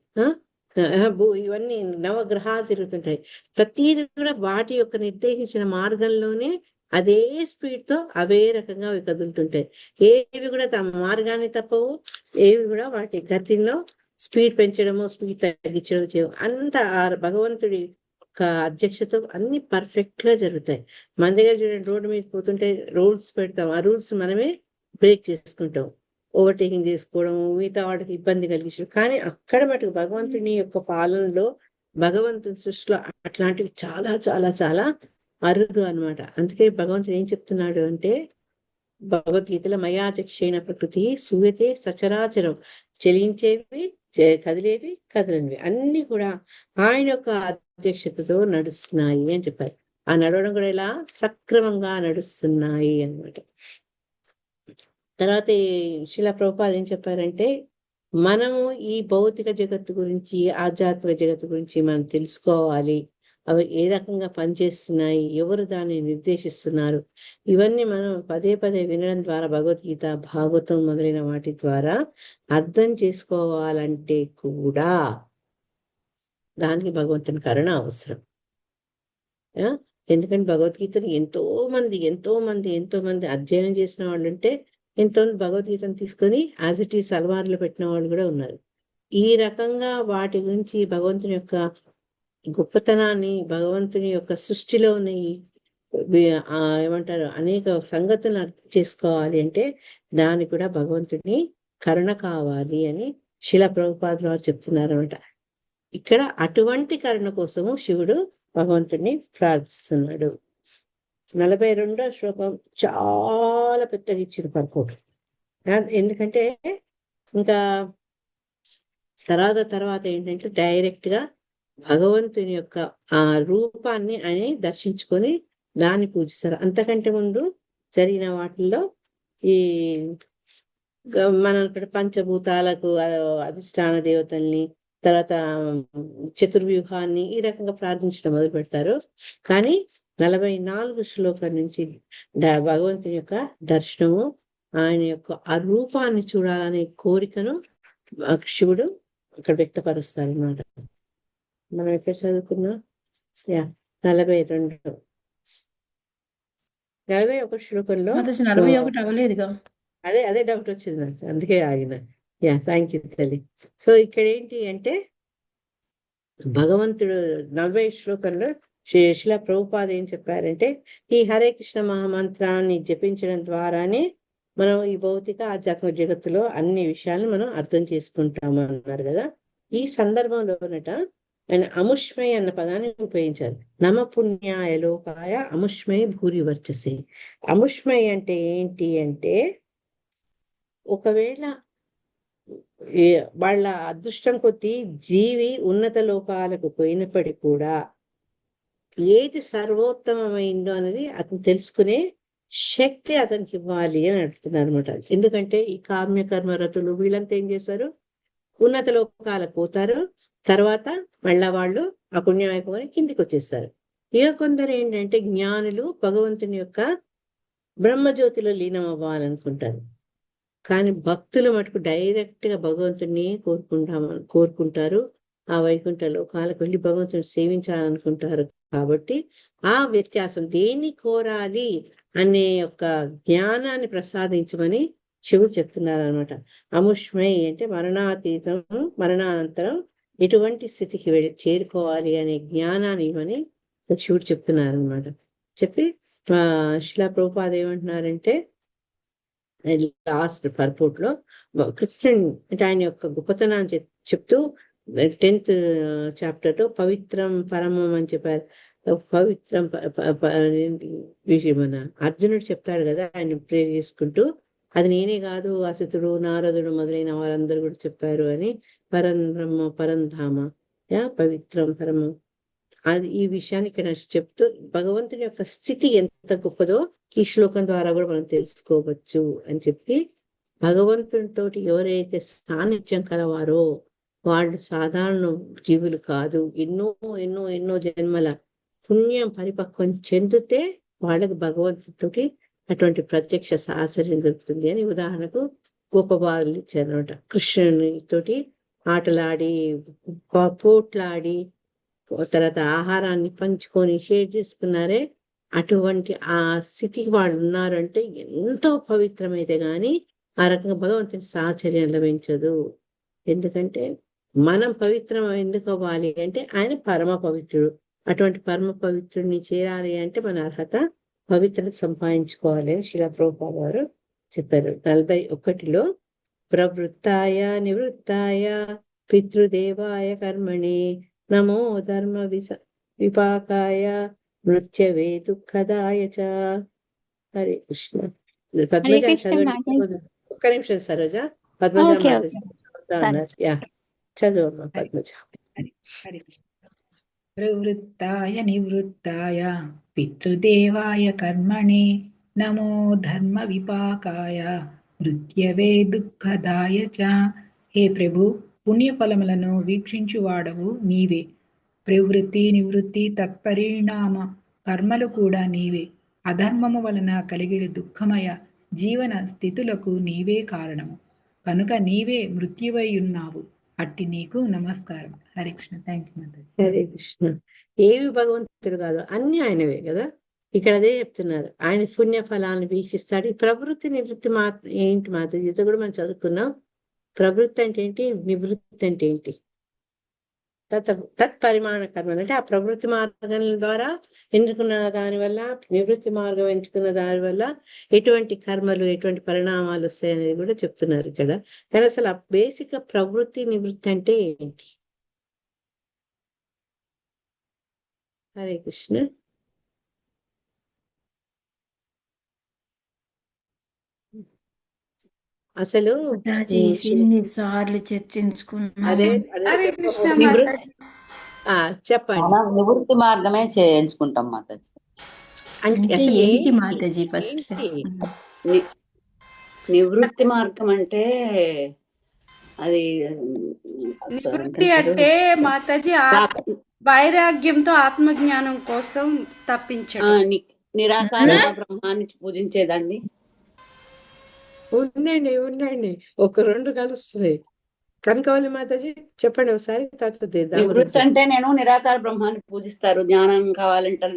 S1: ఇవన్నీ నవగ్రహాలు తిరుగుతుంటాయి. ప్రతిదీ కూడా వాటి యొక్క నిర్దేశించిన మార్గంలోనే అదే స్పీడ్ తో అవే రకంగా అవి కదులుతుంటాయి. ఏవి కూడా తమ మార్గాన్ని తప్పవు, ఏవి కూడా వాటి గతిలో స్పీడ్ పెంచడము స్పీడ్ తగ్గించడం చేయవు. అంత భగవంతుడి యొక్క అధ్యక్షత అన్ని పర్ఫెక్ట్ గా జరుగుతాయి. మన దగ్గర చూడండి, రోడ్డు మీద పోతుంటే రూల్స్ పెడతాం, ఆ రూల్స్ మనమే బ్రేక్ చేసుకుంటాం, ఓవర్టేకింగ్ చేసుకోవడము, మిగతా వాటికి ఇబ్బంది కలిగించడం. కానీ అక్కడ మటుకు భగవంతుని యొక్క పాలనలో, భగవంతుని సృష్టిలో అట్లాంటివి చాలా చాలా చాలా అరుదు అన్నమాట. అందుకే భగవంతుడు ఏం చెప్తున్నాడు అంటే భగవద్గీతలో మయాచక్షేణ ప్రకృతి సూయతే సచరాచరం, చలించేవి కదిలేవి కదలనివి అన్ని కూడా ఆయన యొక్క అధ్యక్షతతో నడుస్తున్నాయి అని చెప్పారు. ఆ నడవడం కూడా ఇలా సక్రమంగా నడుస్తున్నాయి అన్నమాట. తర్వాత శిలా ప్రభుపాద ఏం చెప్పారంటే మనము ఈ భౌతిక జగత్తు గురించి, ఆధ్యాత్మిక జగత్తు గురించి మనం తెలుసుకోవాలి. అవి ఏ రకంగా పనిచేస్తున్నాయి, ఎవరు దాన్ని నిర్దేశిస్తున్నారు, ఇవన్నీ మనం పదే పదే వినడం ద్వారా, భగవద్గీత, భాగవతం మొదలైన వాటి ద్వారా అర్థం చేసుకోవాలంటే కూడా దానికి భగవంతుని కరుణ అవసరం. ఎందుకంటే భగవద్గీతను ఎంతో మంది అధ్యయనం చేసిన వాళ్ళు ఉంటే, ఎంతోమంది భగవద్గీతను తీసుకొని యాజ్ ఇట్ ఈస్ అలవారులో పెట్టిన వాళ్ళు కూడా ఉన్నారు. ఈ రకంగా వాటి గురించి భగవంతుని యొక్క గొప్పతనాన్ని, భగవంతుని యొక్క సృష్టిలో ఉన్న ఏమంటారు అనేక సంగతులను అర్థం చేసుకోవాలి అంటే దానికి కూడా భగవంతుని కరుణ కావాలి అని శిలా ప్రభుపాదులు వారు చెప్తున్నారు అనమాట. ఇక్కడ అటువంటి కరుణ కోసము శివుడు భగవంతుడిని ప్రార్థిస్తున్నాడు. 42వ శ్లోకం చాలా పెద్దగా ఇచ్చిన పర్పోర్ట్. ఎందుకంటే ఇంకా తర్వాత ఏంటంటే డైరెక్ట్ గా భగవంతుని యొక్క ఆ రూపాన్ని ఆయన దర్శించుకొని దాన్ని పూజిస్తారు. అంతకంటే ముందు జరిగిన వాటిల్లో ఈ మన పంచభూతాలకు అధిష్టాన దేవతల్ని, తర్వాత చతుర్వ్యూహాన్ని ఈ రకంగా ప్రార్థించడం మొదలు పెడతారు. కానీ 44 శ్లోకం నుంచి భగవంతుని యొక్క దర్శనము, ఆయన యొక్క ఆ రూపాన్ని చూడాలనే కోరికను శివుడు అక్కడ వ్యక్తపరుస్తారు అన్నమాట. మనం ఎక్కడ చదువుకున్నాం? 41 శ్లోకంలో
S4: 41 అవ్వలేదుగా.
S1: అదే డౌట్ వచ్చింది నాకు, అందుకే ఆగిన. థ్యాంక్ యూ తల్లి. సో ఇక్కడ ఏంటి అంటే భగవంతుడు 40 శ్లోకంలో శిలా ప్రభుపాద ఏం చెప్పారంటే ఈ హరే కృష్ణ మహామంత్రాన్ని జపించడం ద్వారానే మనం ఈ భౌతిక ఆధ్యాత్మిక జగత్తులో అన్ని విషయాలను మనం అర్థం చేసుకుంటాము అన్నారు కదా. ఈ సందర్భంలోనట ఆయన అముష్మయ్ అన్న పదాన్ని ఉపయోగించారు. నమ పుణ్యాయ లోకాయ అముష్మయ్ భూరి వర్చసే. అముష్మయ్ అంటే ఏంటి అంటే ఒకవేళ వాళ్ళ అదృష్టం కొద్దీ జీవి ఉన్నత లోకాలకు పోయినప్పటికీ కూడా ఏది సర్వోత్తమమైందో అనేది అతను తెలుసుకునే శక్తి అతనికి ఇవ్వాలి అని అడుగుతున్నారు అనమాట. ఎందుకంటే ఈ కామ్యకర్మ రతులు వీళ్ళంతా ఏం చేశారు, ఉన్నత లోకాలకు పోతారు, తర్వాత మళ్ళా వాళ్ళు ఆ పుణ్యం అయిపోయి కిందికి వచ్చేస్తారు. ఇక కొందరు ఏంటంటే జ్ఞానులు భగవంతుని యొక్క బ్రహ్మజ్యోతిలో లీనం అవ్వాలనుకుంటారు. కానీ భక్తులు మటుకు డైరెక్ట్ గా భగవంతుని కోరుకుంటారు, ఆ వైకుంఠ లోకాలకు వెళ్ళి భగవంతుని సేవించాలనుకుంటారు. కాబట్టి ఆ వ్యత్యాసం దేన్ని కోరాలి అనే యొక్క జ్ఞానాన్ని ప్రసాదించమని శివుడు చెప్తున్నారు అనమాట. అముష్మయ్ అంటే మరణాతీతం, మరణానంతరం ఎటువంటి స్థితికి చేరుకోవాలి అనే జ్ఞానాన్ని ఇవ్వని శివుడు చెప్తున్నారు అనమాట. చెప్పి శిలా ప్రభుపాద ఏమంటున్నారంటే లాస్ట్ పర్పోర్ట్ లో కృష్ణుని అంటే ఆయన యొక్క గొప్పతనాన్ని చెప్తూ 10th చాప్టర్ లో పవిత్రం పరమం అని చెప్పారు. పవిత్రం మన అర్జునుడు చెప్తాడు కదా ఆయన ప్రేర్ చేసుకుంటూ, అది నేనే కాదు అసితుడు, నారదుడు మొదలైన వారందరూ కూడా చెప్పారు అని. పరం బ్రహ్మ పరంధామ పవిత్రం పరమం, అది ఈ విషయాన్ని ఇక్కడ చెప్తూ భగవంతుని యొక్క స్థితి ఎంత గొప్పదో ఈ శ్లోకం ద్వారా కూడా మనం తెలుసుకోవచ్చు అని చెప్పి, భగవంతునితోటి ఎవరైతే సాన్నిధ్యం కలవారో వాళ్ళు సాధారణ జీవులు కాదు. ఎన్నో ఎన్నో ఎన్నో జన్మల పుణ్యం పరిపక్వం చెందితే వాళ్ళకి భగవంతుడితోటి అటువంటి ప్రత్యక్ష సాహచర్యం దొరుకుతుంది అని ఉదాహరణకు గోపబాలులు ఇచ్చారనమాట. కృష్ణునితోటి ఆటలాడి పోట్లాడి తర్వాత ఆహారాన్ని పంచుకొని షేర్ చేసుకున్నారే, అటువంటి ఆ స్థితికి వాళ్ళు ఉన్నారంటే ఎంతో పవిత్రమైతే గాని ఆ రకంగా భగవంతుని సాహచర్యం లభించదు. ఎందుకంటే మనం పవిత్రం ఎందుకు అవ్వాలి అంటే ఆయన పరమ పవిత్రుడు. అటువంటి పరమ పవిత్రుడిని చేరాలి అంటే మన అర్హత పవిత్రత సంపాదించుకోవాలి అని శ్రీల ప్రభుపాద గారు చెప్పారు. 41లో ప్రవృత్తాయ నివృత్తాయ పితృదేవాయ కర్మణి నమో ధర్మ విపాకాయ మృత్యవే దుఃఖదాయ చ. హరే కృష్ణ. పద్మజ చదవండి. ఒక్క నిమిషం సరోజ. పద్మజ చదువు పద్మజ.
S3: ప్రవృత్తాయ నివృత్తాయ పితృదేవాయ కర్మణి నమో ధర్మ విపాకాయ మృత్యవే దుఃఖదాయ చ. హే ప్రభు, పుణ్యఫలములను వీక్షించువాడవు నీవే. ప్రవృత్తి నివృత్తి తత్పరిణామ కర్మలు కూడా నీవే. అధర్మము వలన కలిగే దుఃఖమయ జీవన స్థితులకు నీవే కారణము కనుక నీవే మృత్యువై ఉన్నావు. అట్టి నీకు నమస్కారం. హరే కృష్ణ. Thank you Mataji.
S1: హరే కృష్ణ. ఏవి భగవంతుడు కాదు, అన్ని ఆయనవే కదా. ఇక్కడ అదే చెప్తున్నారు, ఆయన పుణ్య ఫలాలను వీక్షిస్తాడు. ఈ ప్రవృత్తి నివృత్తి ఏంటి మాతాజీ? ఇది కూడా మనం చదువుకున్నాం. ప్రవృత్తి అంటే ఏంటి, నివృత్తి అంటే ఏంటి? తత్పరిమాణ కర్మలు అంటే ఆ ప్రవృత్తి మార్గం ద్వారా ఎన్నుకున్న దాని వల్ల, నివృత్తి మార్గం ఎంచుకున్న దాని వల్ల ఎటువంటి కర్మలు ఎటువంటి పరిణామాలు వస్తాయి అనేది కూడా చెప్తున్నారు ఇక్కడ. కానీ అసలు ఆ బేసిక్ ప్రవృత్తి నివృత్తి అంటే ఏంటి? హరే కృష్ణ. అసలు
S4: ఎన్నిసార్లు చర్చించుకున్నాం.
S1: అదే
S6: హరే కృష్ణ
S1: నివృత్తి.
S6: మాతాజీ.
S1: చెప్పండి.
S2: మనం నివృత్తి మార్గమే చేయించుకుంటాం మాతాజీ.
S1: అంటే
S4: అంటే
S1: అసలు
S4: ఏంటి
S1: ఏంటి?
S4: మాతాజీ ఫస్ట్?
S1: ఏంటి?
S2: నివృత్తి మార్గం అంటే అది
S6: నివృత్తి అంటే మాతాజీ వైరాగ్యంతో ఆత్మజ్ఞానం కోసం తప్పించడం.
S2: నిరాకార బ్రహ్మాన్ని పూజించేదండి.
S1: ఉండండి ఒక రెండు కలుస్తుంది. కనకవల్లి మాతాజీ చెప్పండి ఒకసారి.
S2: నివృత్తి అంటే నేను నిరాకార బ్రహ్మాన్ని పూజిస్తారు, జ్ఞానం కావాలంటారు,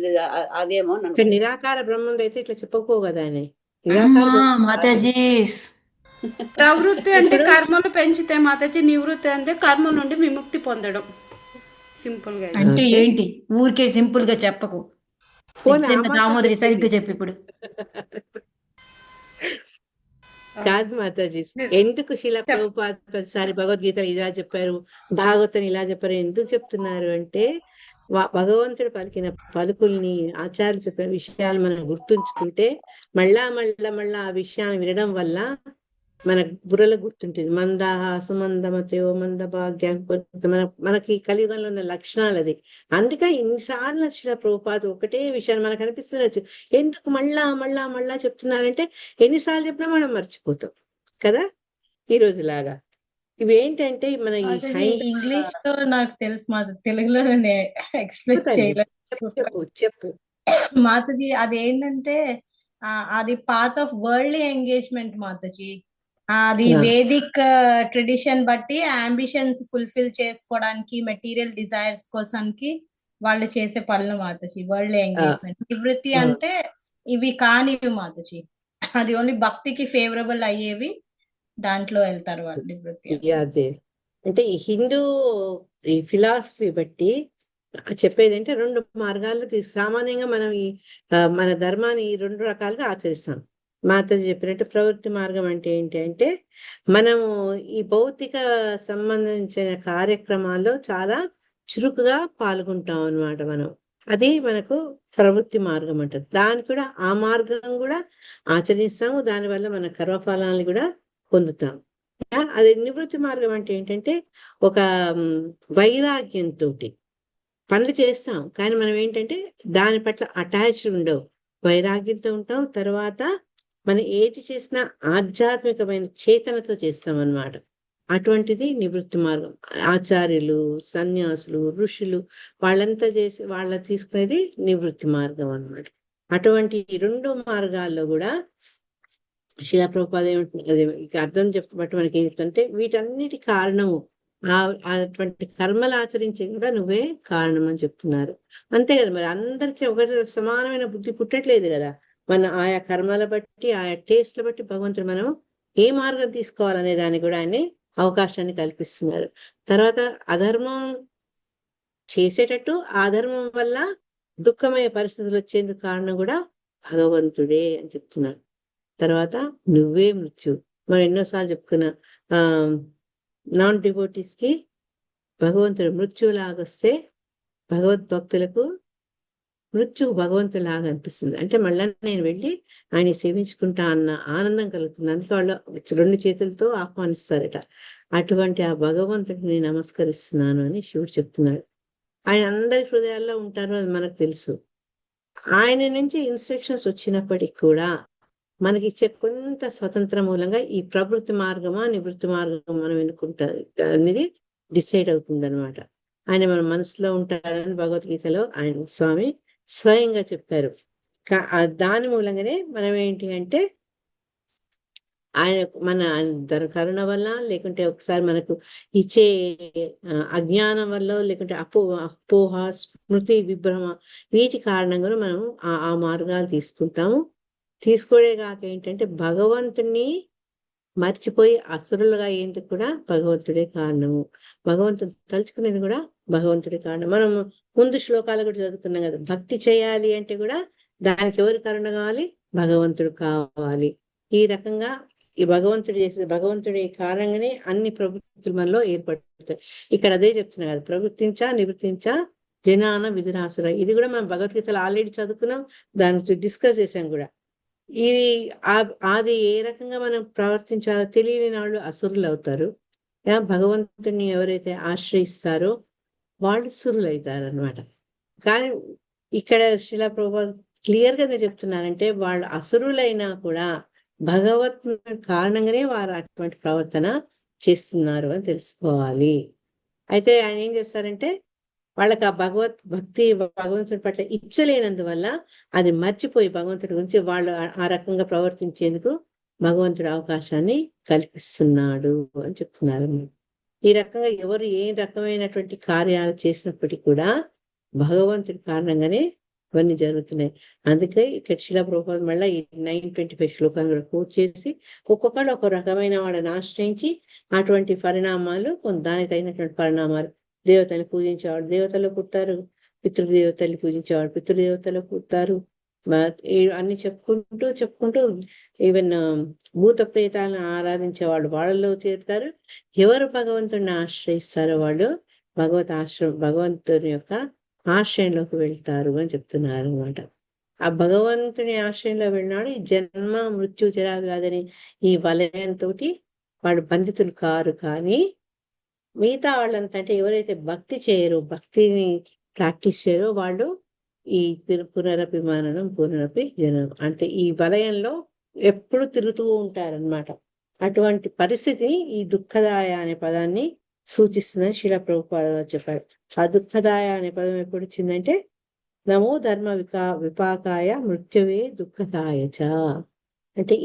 S2: అదేమో.
S1: నిరాకార బ్రహ్మం అయితే ఇట్లా చెప్పకో కదా ఆయన.
S4: మాతాజీ
S6: ప్రవృత్తి అంటే కర్మలు పెంచితే మాతాజీ, నివృత్తి అంటే కర్మ నుండి విముక్తి పొందడం. సింపుల్ గా.
S4: అంటే ఏంటి? ఊరికే సింపుల్ గా చెప్పకు. దామోదరి సరిగ్గా చెప్పు ఇప్పుడు.
S1: కాదు మాతాజీ, ఎందుకు శిలా ప్రభుపాద ప్రతిసారి భగవద్గీతలు ఇలా చెప్పారు, భాగవతం ఇలా చెప్పారు ఎందుకు చెప్తున్నారు అంటే, భగవంతుడు పలికిన పలుకుల్ని, ఆచార్యులు చెప్పిన విషయాలు మనం గుర్తుంచుకుంటే మళ్ళా ఆ విషయాన్ని వినడం వల్ల మన బుర్రలో గుర్తుంటుంది. మందాహ సుమందమతయో మంద భాగ్య, మనకి కలియుగంలో ఉన్న లక్షణాలు అది. అందుకే ఇన్నిసార్లు శిలా ప్రభుపాద ఒకటే విషయాన్ని మనకు అనిపిస్తున్నచ్చు. ఎందుకు మళ్ళా చెప్తున్నారంటే ఎన్నిసార్లు చెప్పినా మనం మర్చిపోతాం కదా. ఈ రోజులాగా ఇవేంటంటే మన
S7: ఇంగ్లీష్ లో నాకు తెలుసు మాతాజీ, తెలుగులో నేను ఎక్స్ప్లెయిన్ చేయలేదు.
S1: చెప్పు
S7: మాతాజీ. అదేంటంటే అది part of worldly engagement Mataji. అది వేదిక్ ట్రెడిషన్ బట్టి అంబిషన్స్ ఫుల్ఫిల్ చేసుకోవడానికి, మెటీరియల్ డిజైర్స్ కోసానికి వాళ్ళు చేసే పనులు మాతాజీ వరల్డ్ ఎంగేజ్మెంట్. నివృత్తి అంటే ఇవి కానివి మాతాజీ, అది ఓన్లీ భక్తికి ఫేవరబుల్ అయ్యేవి, దాంట్లో వెళ్తారు వాళ్ళు నివృత్తి.
S1: అదే అంటే ఈ హిందూ ఈ ఫిలాసఫీ బట్టి చెప్పేది అంటే రెండు మార్గాల్లో సామాన్యంగా మనం ఈ మన ధర్మాన్ని ఈ రెండు రకాలుగా ఆచరిస్తాం. మాతాజీ చెప్పినట్టు ప్రవృత్తి మార్గం అంటే ఏంటి అంటే, మనము ఈ భౌతిక సంబంధించిన కార్యక్రమాల్లో చాలా చురుకుగా పాల్గొంటాం అన్నమాట మనం. అది మనకు ప్రవృత్తి మార్గం అంటారు. దాన్ని కూడా ఆ మార్గం కూడా ఆచరిస్తాము, దానివల్ల మన కర్మఫలాన్ని కూడా పొందుతాం. అది నివృత్తి మార్గం అంటే ఏంటంటే, ఒక వైరాగ్యంతో పనులు చేస్తాం కానీ మనం ఏంటంటే దాని పట్ల అటాచ్డ్ ఉండవు, వైరాగ్యంతో ఉంటాం. తర్వాత మనం ఏది చేసినా ఆధ్యాత్మికమైన చేతనతో చేస్తాం అన్నమాట. అటువంటిది నివృత్తి మార్గం. ఆచార్యులు, సన్యాసులు, ఋషులు వాళ్ళంతా చేసి వాళ్ళ తీసుకునేది నివృత్తి మార్గం అన్నమాట. అటువంటి ఈ 2 మార్గాల్లో కూడా శిలా ప్రభుపాద అర్థం చెప్పబట్టి మనకి ఏంటంటే వీటన్నిటి కారణము అటువంటి కర్మలు ఆచరించే కూడా నువ్వే కారణం అని చెప్తున్నారు. అంతే కదా, మరి అందరికీ ఒకటి సమానమైన బుద్ధి పుట్టట్లేదు కదా. మన ఆయా కర్మల బట్టి, ఆయా టేస్ట్ల బట్టి భగవంతుడు మనం ఏ మార్గం తీసుకోవాలనే దాన్ని కూడా ఆయన అవకాశాన్ని కల్పిస్తున్నారు. తర్వాత అధర్మం చేసేటట్టు ఆ అధర్మం వల్ల దుఃఖమయ్యే పరిస్థితులు వచ్చేందుకు కారణం కూడా భగవంతుడే అని చెప్తున్నాడు. తర్వాత నువ్వే మృత్యు. మనం ఎన్నోసార్లు చెప్పుకున్న నాన్ డివోటీస్ కి భగవంతుడు మృత్యులాగొస్తే భగవద్భక్తులకు మృత్యు భగవంతులాగా అనిపిస్తుంది. అంటే మళ్ళా నేను వెళ్ళి ఆయన సేవించుకుంటా అన్న ఆనందం కలుగుతుంది. అందుకే వాళ్ళు 2 చేతులతో ఆహ్వానిస్తారట. అటువంటి ఆ భగవంతుడిని నమస్కరిస్తున్నాను అని శివుడు చెప్తున్నాడు. ఆయన అందరి హృదయాల్లో ఉంటారు, అది మనకు తెలుసు. ఆయన నుంచి ఇన్స్ట్రక్షన్స్ వచ్చినప్పటికీ కూడా మనకి ఇచ్చే కొంత స్వతంత్ర మూలంగా ఈ ప్రవృత్తి మార్గమా నివృత్తి మార్గం మనం ఎన్నుకుంటారు అనేది డిసైడ్ అవుతుంది అనమాట. ఆయన మన మనసులో ఉంటారని భగవద్గీతలో ఆయన స్వామి స్వయంగా చెప్పారు. దాని మూలంగానే మనం ఏంటి అంటే ఆయన మన కరుణ వల్ల, లేకుంటే ఒకసారి మనకు ఇచ్చే అజ్ఞానం వల్ల, లేకుంటే అపోహ, స్మృతి విభ్రమ, వీటి కారణంగా మనం ఆ మార్గాలు తీసుకుంటాము. తీసుకోవడే కాక ఏంటంటే భగవంతుని మర్చిపోయి అసురులుగా ఏంటి కూడా భగవంతుడే కారణము. భగవంతుడు తలుచుకునేది కూడా భగవంతుడే కారణం. మనం ముందు శ్లోకాలు కూడా చదువుతున్నాం కదా, భక్తి చేయాలి అంటే కూడా దానికి ఎవరు కరుణ కావాలి? భగవంతుడు కావాలి. ఈ రకంగా ఈ భగవంతుడు చేసే భగవంతుడి కారణంగానే అన్ని ప్రవృత్తులు మనలో ఏర్పడతాయి. ఇక్కడ అదే చెప్తున్నా కదా, ప్రవృత్తించా నివృత్తించా జనాన విధురాసుర. ఇది కూడా మనం భగవద్గీతలో ఆల్రెడీ చదువుకున్నాం, దాని డిస్కస్ చేసాం కూడా. ఇది అది ఏ రకంగా మనం ప్రవర్తించాలో తెలియని వాళ్ళు అసురులు అవుతారు. భగవంతుని ఎవరైతే ఆశ్రయిస్తారో వాళ్ళు సురులు అవుతారు అనమాట. కానీ ఇక్కడ శిలా ప్రభుపాద క్లియర్ గా చెప్తున్నారంటే వాళ్ళు అసురులైనా కూడా భగవత్ కారణంగానే వారు అటువంటి ప్రవర్తన చేస్తున్నారు అని తెలుసుకోవాలి. అయితే ఆయన ఏం చేస్తారంటే వాళ్ళకి ఆ భక్తి భగవంతుడి పట్ల ఇచ్చలేనందువల్ల అది మర్చిపోయి భగవంతుడి గురించి వాళ్ళు ఆ రకంగా ప్రవర్తించేందుకు భగవంతుడి అవకాశాన్ని కల్పిస్తున్నాడు అని చెప్తున్నారు. ఈ రకంగా ఎవరు ఏ రకమైనటువంటి కార్యాలు చేసినప్పటికీ కూడా భగవంతుడి కారణంగానే ఇవన్నీ జరుగుతున్నాయి. అందుకే ఇక్కడ శిలా ప్రభుపాద మళ్ళీ ఈ 925 శ్లోకాలు కూడా కోట్ చేసి ఒక్కొక్కరు ఒక రకమైన వాళ్ళని ఆశ్రయించి అటువంటి పరిణామాలు దానికి తగినటువంటి పరిణామాలు, దేవతలు పూజించేవాడు దేవతలు పుట్టారు, పితృదేవతల్ని పూజించేవాడు పితృదేవతలు పుట్టారు, అన్ని చెప్పుకుంటూ ఈవెన్ భూత ప్రేతాలను ఆరాధించేవాళ్ళు వాళ్ళలో చేరుతారు. ఎవరు భగవంతుడిని ఆశ్రయిస్తారో వాళ్ళు భగవంతుని యొక్క ఆశ్రయంలోకి వెళ్తారు అని చెప్తున్నారు అనమాట. ఆ భగవంతుని ఆశ్రయంలో వెళ్ళినాడు ఈ జన్మ మృత్యు జరా వ్యాధి ఈ వలయంతో వాళ్ళు బంధితులు కారు. కానీ మిగతా వాళ్ళంతా అంటే ఎవరైతే భక్తి చేయరో, భక్తిని ప్రాక్టీస్ చేయరో వాళ్ళు ఈ పునరపి మననం పునరపి జననం అంటే ఈ వలయంలో ఎప్పుడు తిరుగుతూ ఉంటారనమాట. అటువంటి పరిస్థితిని ఈ దుఃఖదాయ అనే పదాన్ని సూచిస్తుందని శిలా ప్రభుపాద చెప్పారు. ఆ దుఃఖదాయ అనే పదం ఎప్పుడు వచ్చిందంటే నమో ధర్మ విపాకాయ మృత్యువే దుఃఖదాయచ. అంటే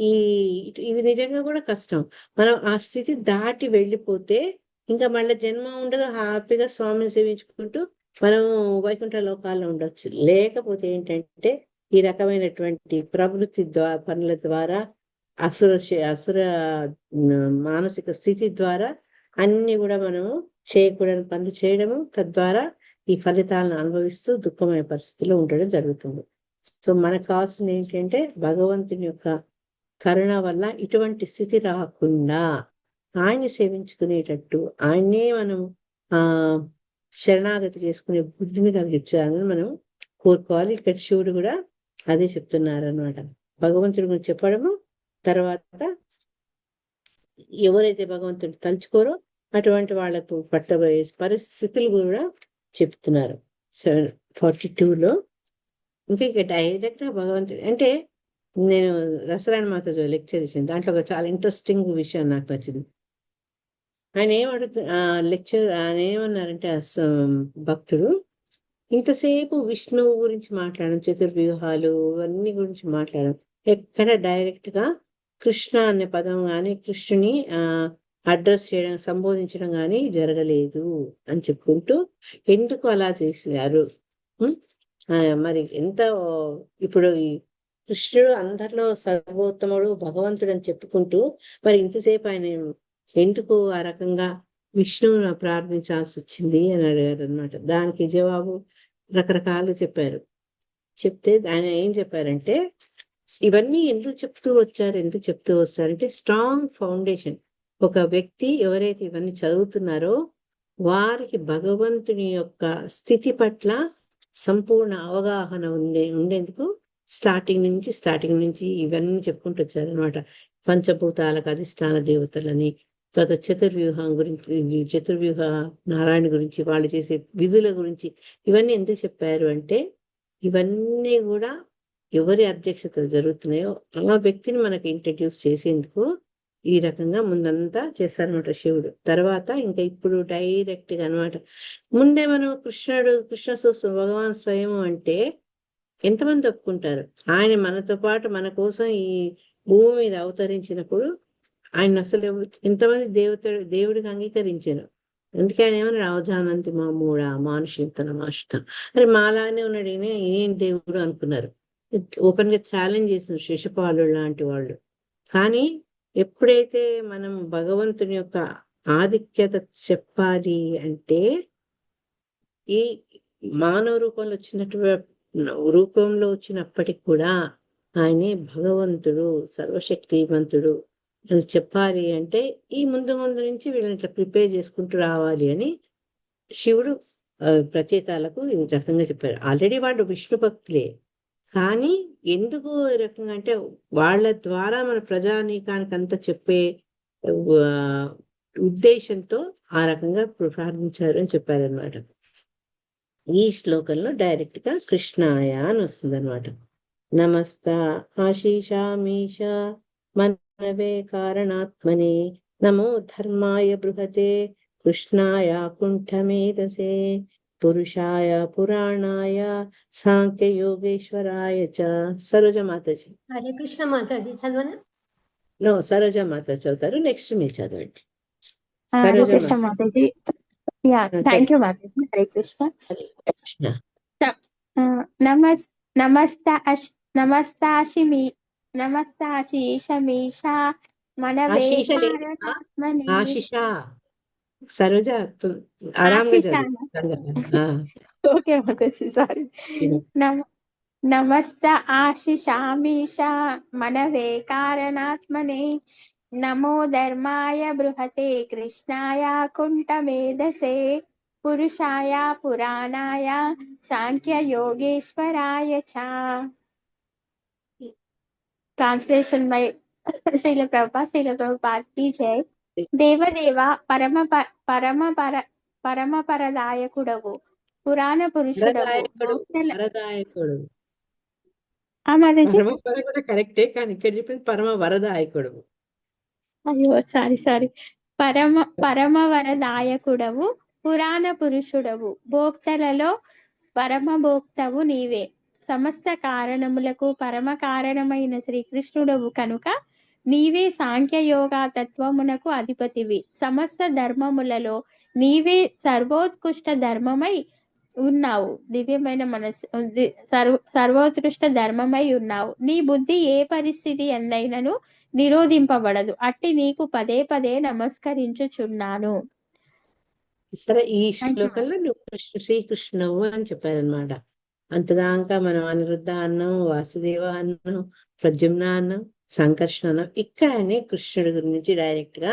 S1: ఇది నిజంగా కూడా కష్టం. మనం ఆ స్థితి దాటి వెళ్ళిపోతే ఇంకా మళ్ళీ జన్మ ఉండదు, హ్యాపీగా స్వామిని సేవించుకుంటూ మనం వైకుంఠ లోకాల్లో ఉండొచ్చు. లేకపోతే ఏంటంటే ఈ రకమైనటువంటి ప్రవృత్తి పనుల ద్వారా అసుర మానసిక స్థితి ద్వారా అన్ని కూడా మనము చేయకూడని పనులు చేయడము, తద్వారా ఈ ఫలితాలను అనుభవిస్తూ దుఃఖమైన పరిస్థితిలో ఉండడం జరుగుతుంది. సో మనకు కావాల్సింది ఏంటంటే భగవంతుని యొక్క కరుణ వల్ల ఇటువంటి స్థితి రాకుండా ఆయన్ని సేవించుకునేటట్టు ఆయన్నే మనం శరణాగతి చేసుకునే బుద్ధిని కలిగించాలని మనం కోరుకోవాలి. ఇక్కడ శివుడు కూడా అదే చెప్తున్నారు అనమాట. భగవంతుడి గురించి చెప్పడము, తర్వాత ఎవరైతే భగవంతుడు తలుచుకోరో అటువంటి వాళ్లకు పట్టబోయే పరిస్థితులు కూడా చెప్తున్నారు 742లో. ఇంకా ఇక డైరెక్ట్ గా భగవంతుడు అంటే నేను రసరాయణ మాత లెక్చర్ ఇచ్చింది, దాంట్లో ఒక చాలా ఇంట్రెస్టింగ్ విషయం నాకు నచ్చింది. ఆయన ఆయన ఏమన్నారంటే భక్తుడు ఇంతసేపు విష్ణువు గురించి మాట్లాడడం, చతుర్వ్యూహాలు ఇవన్నీ గురించి మాట్లాడడం, ఎక్కడ డైరెక్ట్ గా కృష్ణ అనే పదం కానీ కృష్ణుని అడ్రస్ చేయడం, సంబోధించడం కానీ జరగలేదు అని చెప్పుకుంటూ ఎందుకు అలా చేశారు. మరి ఎంత ఇప్పుడు ఈ కృష్ణుడు అందరిలో సర్వోత్తముడు భగవంతుడు అని చెప్పుకుంటూ మరి ఇంతసేపు ఆయన ఎందుకు ఆ రకంగా విష్ణువును ప్రార్థించాల్సి వచ్చింది అని అడిగారు అనమాట. దానికి జవాబు రకరకాలు చెప్పారు. చెప్తే ఆయన ఏం చెప్పారంటే ఇవన్నీ ఎందుకు చెప్తూ వచ్చారంటే స్ట్రాంగ్ ఫౌండేషన్. ఒక వ్యక్తి ఎవరైతే ఇవన్నీ చదువుతున్నారో వారికి భగవంతుని యొక్క స్థితి పట్ల సంపూర్ణ అవగాహన ఉండేందుకు స్టార్టింగ్ నుంచి ఇవన్నీ చెప్పుకుంటూ వచ్చారనమాట. పంచభూతాలకు అధిష్టాన దేవతలని, తర్వాత చతుర్వ్యూహ నారాయణ గురించి, వాళ్ళు చేసే విధుల గురించి ఇవన్నీ ఎందుకు చెప్పారు అంటే ఇవన్నీ కూడా ఎవరి అధ్యక్షతలు జరుగుతున్నాయో ఆ వ్యక్తిని మనకి ఇంట్రడ్యూస్ చేసేందుకు ఈ రకంగా ముందంతా చేశారనమాట శివుడు. తర్వాత ఇంకా ఇప్పుడు డైరెక్ట్ గా అనమాట. ముందే మనం కృష్ణ భగవాన్ స్వయం అంటే ఎంతమంది ఒప్పుకుంటారు? ఆయన మనతో పాటు మన కోసం ఈ భూమి మీద అవతరించినప్పుడు ఆయన అసలు ఎంతమంది దేవుడికి అంగీకరించారు. అందుకే ఆయన ఏమన్నా అవజానంతి మా మూడ మానుషింతన మాషిత అరే మాలానే ఉన్నాడు ఈయన దేవుడు అనుకున్నారు. ఓపెన్ గా ఛాలెంజ్ చేసినారు శిశుపాలు లాంటి వాళ్ళు. కానీ ఎప్పుడైతే మనం భగవంతుని యొక్క ఆధిక్యత చెప్పాలి అంటే ఈ మానవ రూపంలో వచ్చినప్పటికి కూడా ఆయనే భగవంతుడు, సర్వశక్తివంతుడు అని చెప్పాలి అంటే ఈ ముందు నుంచి వీళ్ళని ఇట్లా ప్రిపేర్ చేసుకుంటూ రావాలి అని శివుడు ప్రచేతాలకు ఈ రకంగా చెప్పారు. ఆల్రెడీ వాళ్ళు విష్ణు భక్తులే, కానీ ఎందుకు ఈ రకంగా అంటే వాళ్ళ ద్వారా మన ప్రజానీకానికి అంతా చెప్పే ఉద్దేశంతో ఆ రకంగా ప్రార్థించారు అని చెప్పారనమాట. ఈ శ్లోకంలో డైరెక్ట్ గా కృష్ణాయ అని వస్తుంది అనమాట. నమస్త ఆశీషామీష మనవే కారణాత్మనే నమో ధర్మాయ బృహతే కృష్ణాయ కుంఠమేధసే పురుషాయ పురాణాయ సాంఖ్య యోగేశ్వరాయ చ. సరోజ మాతాజీ.
S8: హరే కృష్ణ మాతాజీ చదవనా?
S1: నో, సరోజ మాత చదువుతారు. నెక్స్ట్ మీరు చదవండి.
S9: Hare Krishna Mataji. Yeah, thank you Mataji. Hare Krishna. నమస్తాశీషమీషా మనవే
S1: ఆశిషా. సరోజ ఆరాంగా
S9: ఓకే మాతాజీ, సారీ. నమస్త ఆశిషామీషా మనవే కారణాత్మనే నమో ధర్మాయ బృహతే కృష్ణాయ కుంఠమేధసే పురుషాయ పురాణాయ సాంఖ్య యోగేశ్వరాయ చ. ట్రాన్స్లేషన్ బై శ్రీల ప్రభుపాద్ की जय. దేవదేవ పరమ పరదాయకుడవు పురాణ పురుషుడవు.
S1: కరెక్టే, కానీ ఇక్కడ చెప్పింది పరమ వరదాయకుడు.
S9: అయ్యో, సారీ. పరమ వరదాయకుడవు పురాణ పురుషుడవు భోక్తలలో పరమ భోక్తవు నీవే. సమస్త కారణములకు పరమ కారణమైన శ్రీకృష్ణుడవు కనుక నీవే సాంఖ్య యోగా తత్వమునకు అధిపతివి. సమస్త ధర్మములలో నీవే సర్వోత్కృష్ట ధర్మమై ఉన్నావు. దివ్యమైన మనస్సు సర్వోత్కృష్ట ధర్మమై ఉన్నావు. నీ బుద్ధి ఏ పరిస్థితి ఎందైనను నిరోధింపబడదు. అట్టి నీకు పదే పదే నమస్కరించుచున్నాను.
S1: సరే, ఈ శ్లోకంలో నువ్వు శ్రీకృష్ణువు అని చెప్పారనమాట. అంతదాకా మనం అనిరుద్ధ అన్నం, వాసుదేవ అన్నం, ప్రద్యుమ్న అన్నం, సంకర్షణ అన్నం. ఇక్కడనే కృష్ణుడి గురించి డైరెక్ట్ గా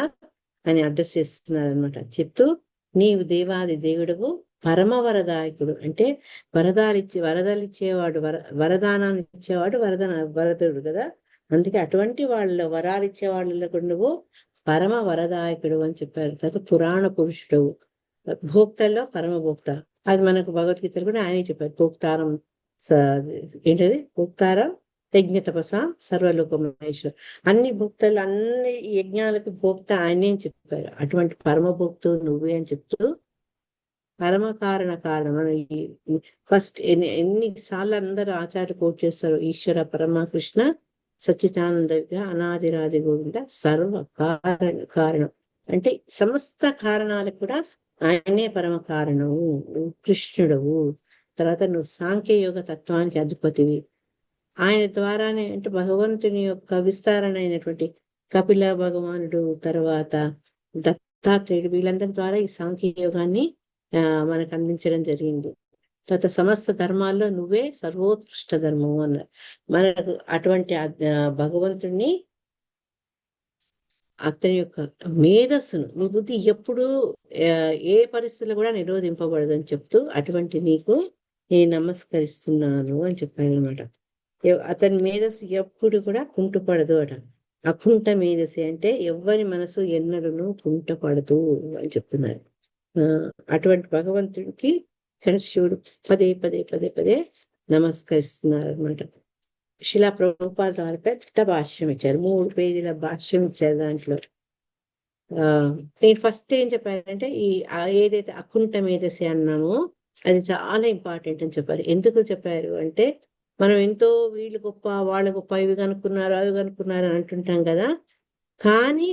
S1: ఆయన అడ్రస్ చేస్తున్నారు అనమాట. చెప్తూ నీవు దేవాది దేవుడవు, పరమ వరదాయకుడు అంటే వరదాలు ఇచ్చేవాడు, వరదానాన్ని ఇచ్చేవాడు వరదుడు కదా. అందుకే అటువంటి వాళ్ళ వరాలు ఇచ్చే వాళ్ళకు నువ్వు పరమ వరదాయకుడు అని చెప్పారు. తర్వాత పురాణ పురుషుడు, భోక్తల్లో పరమ భోక్త. అది మనకు భగవద్గీతలు కూడా ఆయనే చెప్పారు. భోక్తారం ఏంటది? భోక్తారం యజ్ఞ తపస సర్వలోక మహేశ్వర. అన్ని భోక్తలు, అన్ని యజ్ఞాలకు భోక్త ఆయనే అని చెప్పారు. అటువంటి పరమభోక్తు నువ్వే అని చెప్తూ పరమ కారణం ఫస్ట్ ఎన్నిసార్లు అందరూ ఆచార్య కోట్ చేస్తారు, ఈశ్వర పరమకృష్ణ సచ్చిదానంద విగ్రహ అనాదిరాది గోవింద సర్వ కారణం అంటే సమస్త కారణాలకు కూడా ఆయనే పరమ కారణము. నువ్వు కృష్ణుడవు, తర్వాత నువ్వు సాంఖ్యయోగ తత్వానికి అధిపతివి. ఆయన ద్వారానే అంటే భగవంతుని యొక్క విస్తారణ అయినటువంటి కపిల భగవానుడు, తర్వాత దత్తాత్రేయుడు, వీళ్ళందరి ద్వారా ఈ సాంఖ్యయోగాన్ని మనకు అందించడం జరిగింది. తర్వాత సమస్త ధర్మాల్లో నువ్వే సర్వోత్కృష్ట ధర్మము అన్నారు. మనకు అటువంటి భగవంతుడిని, అతని యొక్క మేధస్సును, నీ బుద్ధి ఎప్పుడు ఏ పరిస్థితుల్లో కూడా నిరోధింపబడదు అని చెప్తూ అటువంటి నీకు నేను నమస్కరిస్తున్నాను అని చెప్పాను అనమాట. అతని మేధస్సు ఎప్పుడు కూడా కుంటుపడదు అట. అకుంఠ మేధస్సు అంటే ఎవ్వరి మనసు ఎన్నడూను కుంటపడదు అని చెప్తున్నారు. అటువంటి భగవంతుడికి శివుడు పదే పదే పదే పదే నమస్కరిస్తున్నారు అనమాట. శిలా ప్రభుపాద వారి పెద్ద భాష్యం ఇచ్చారు, 3 పేజీల భాష్యం ఇచ్చారు. దాంట్లో నేను ఫస్ట్ ఏం చెప్పానంటే ఈ ఏదైతే అకుంఠ మేధస్సు అన్నామో అది చాలా ఇంపార్టెంట్ అని చెప్పారు. ఎందుకు చెప్పారు అంటే మనం ఎంతో వీళ్ళు గొప్ప వాళ్ళ గొప్ప, ఇవి కనుక్కున్నారు అవి కనుక్కున్నారు అని అంటుంటాం కదా. కానీ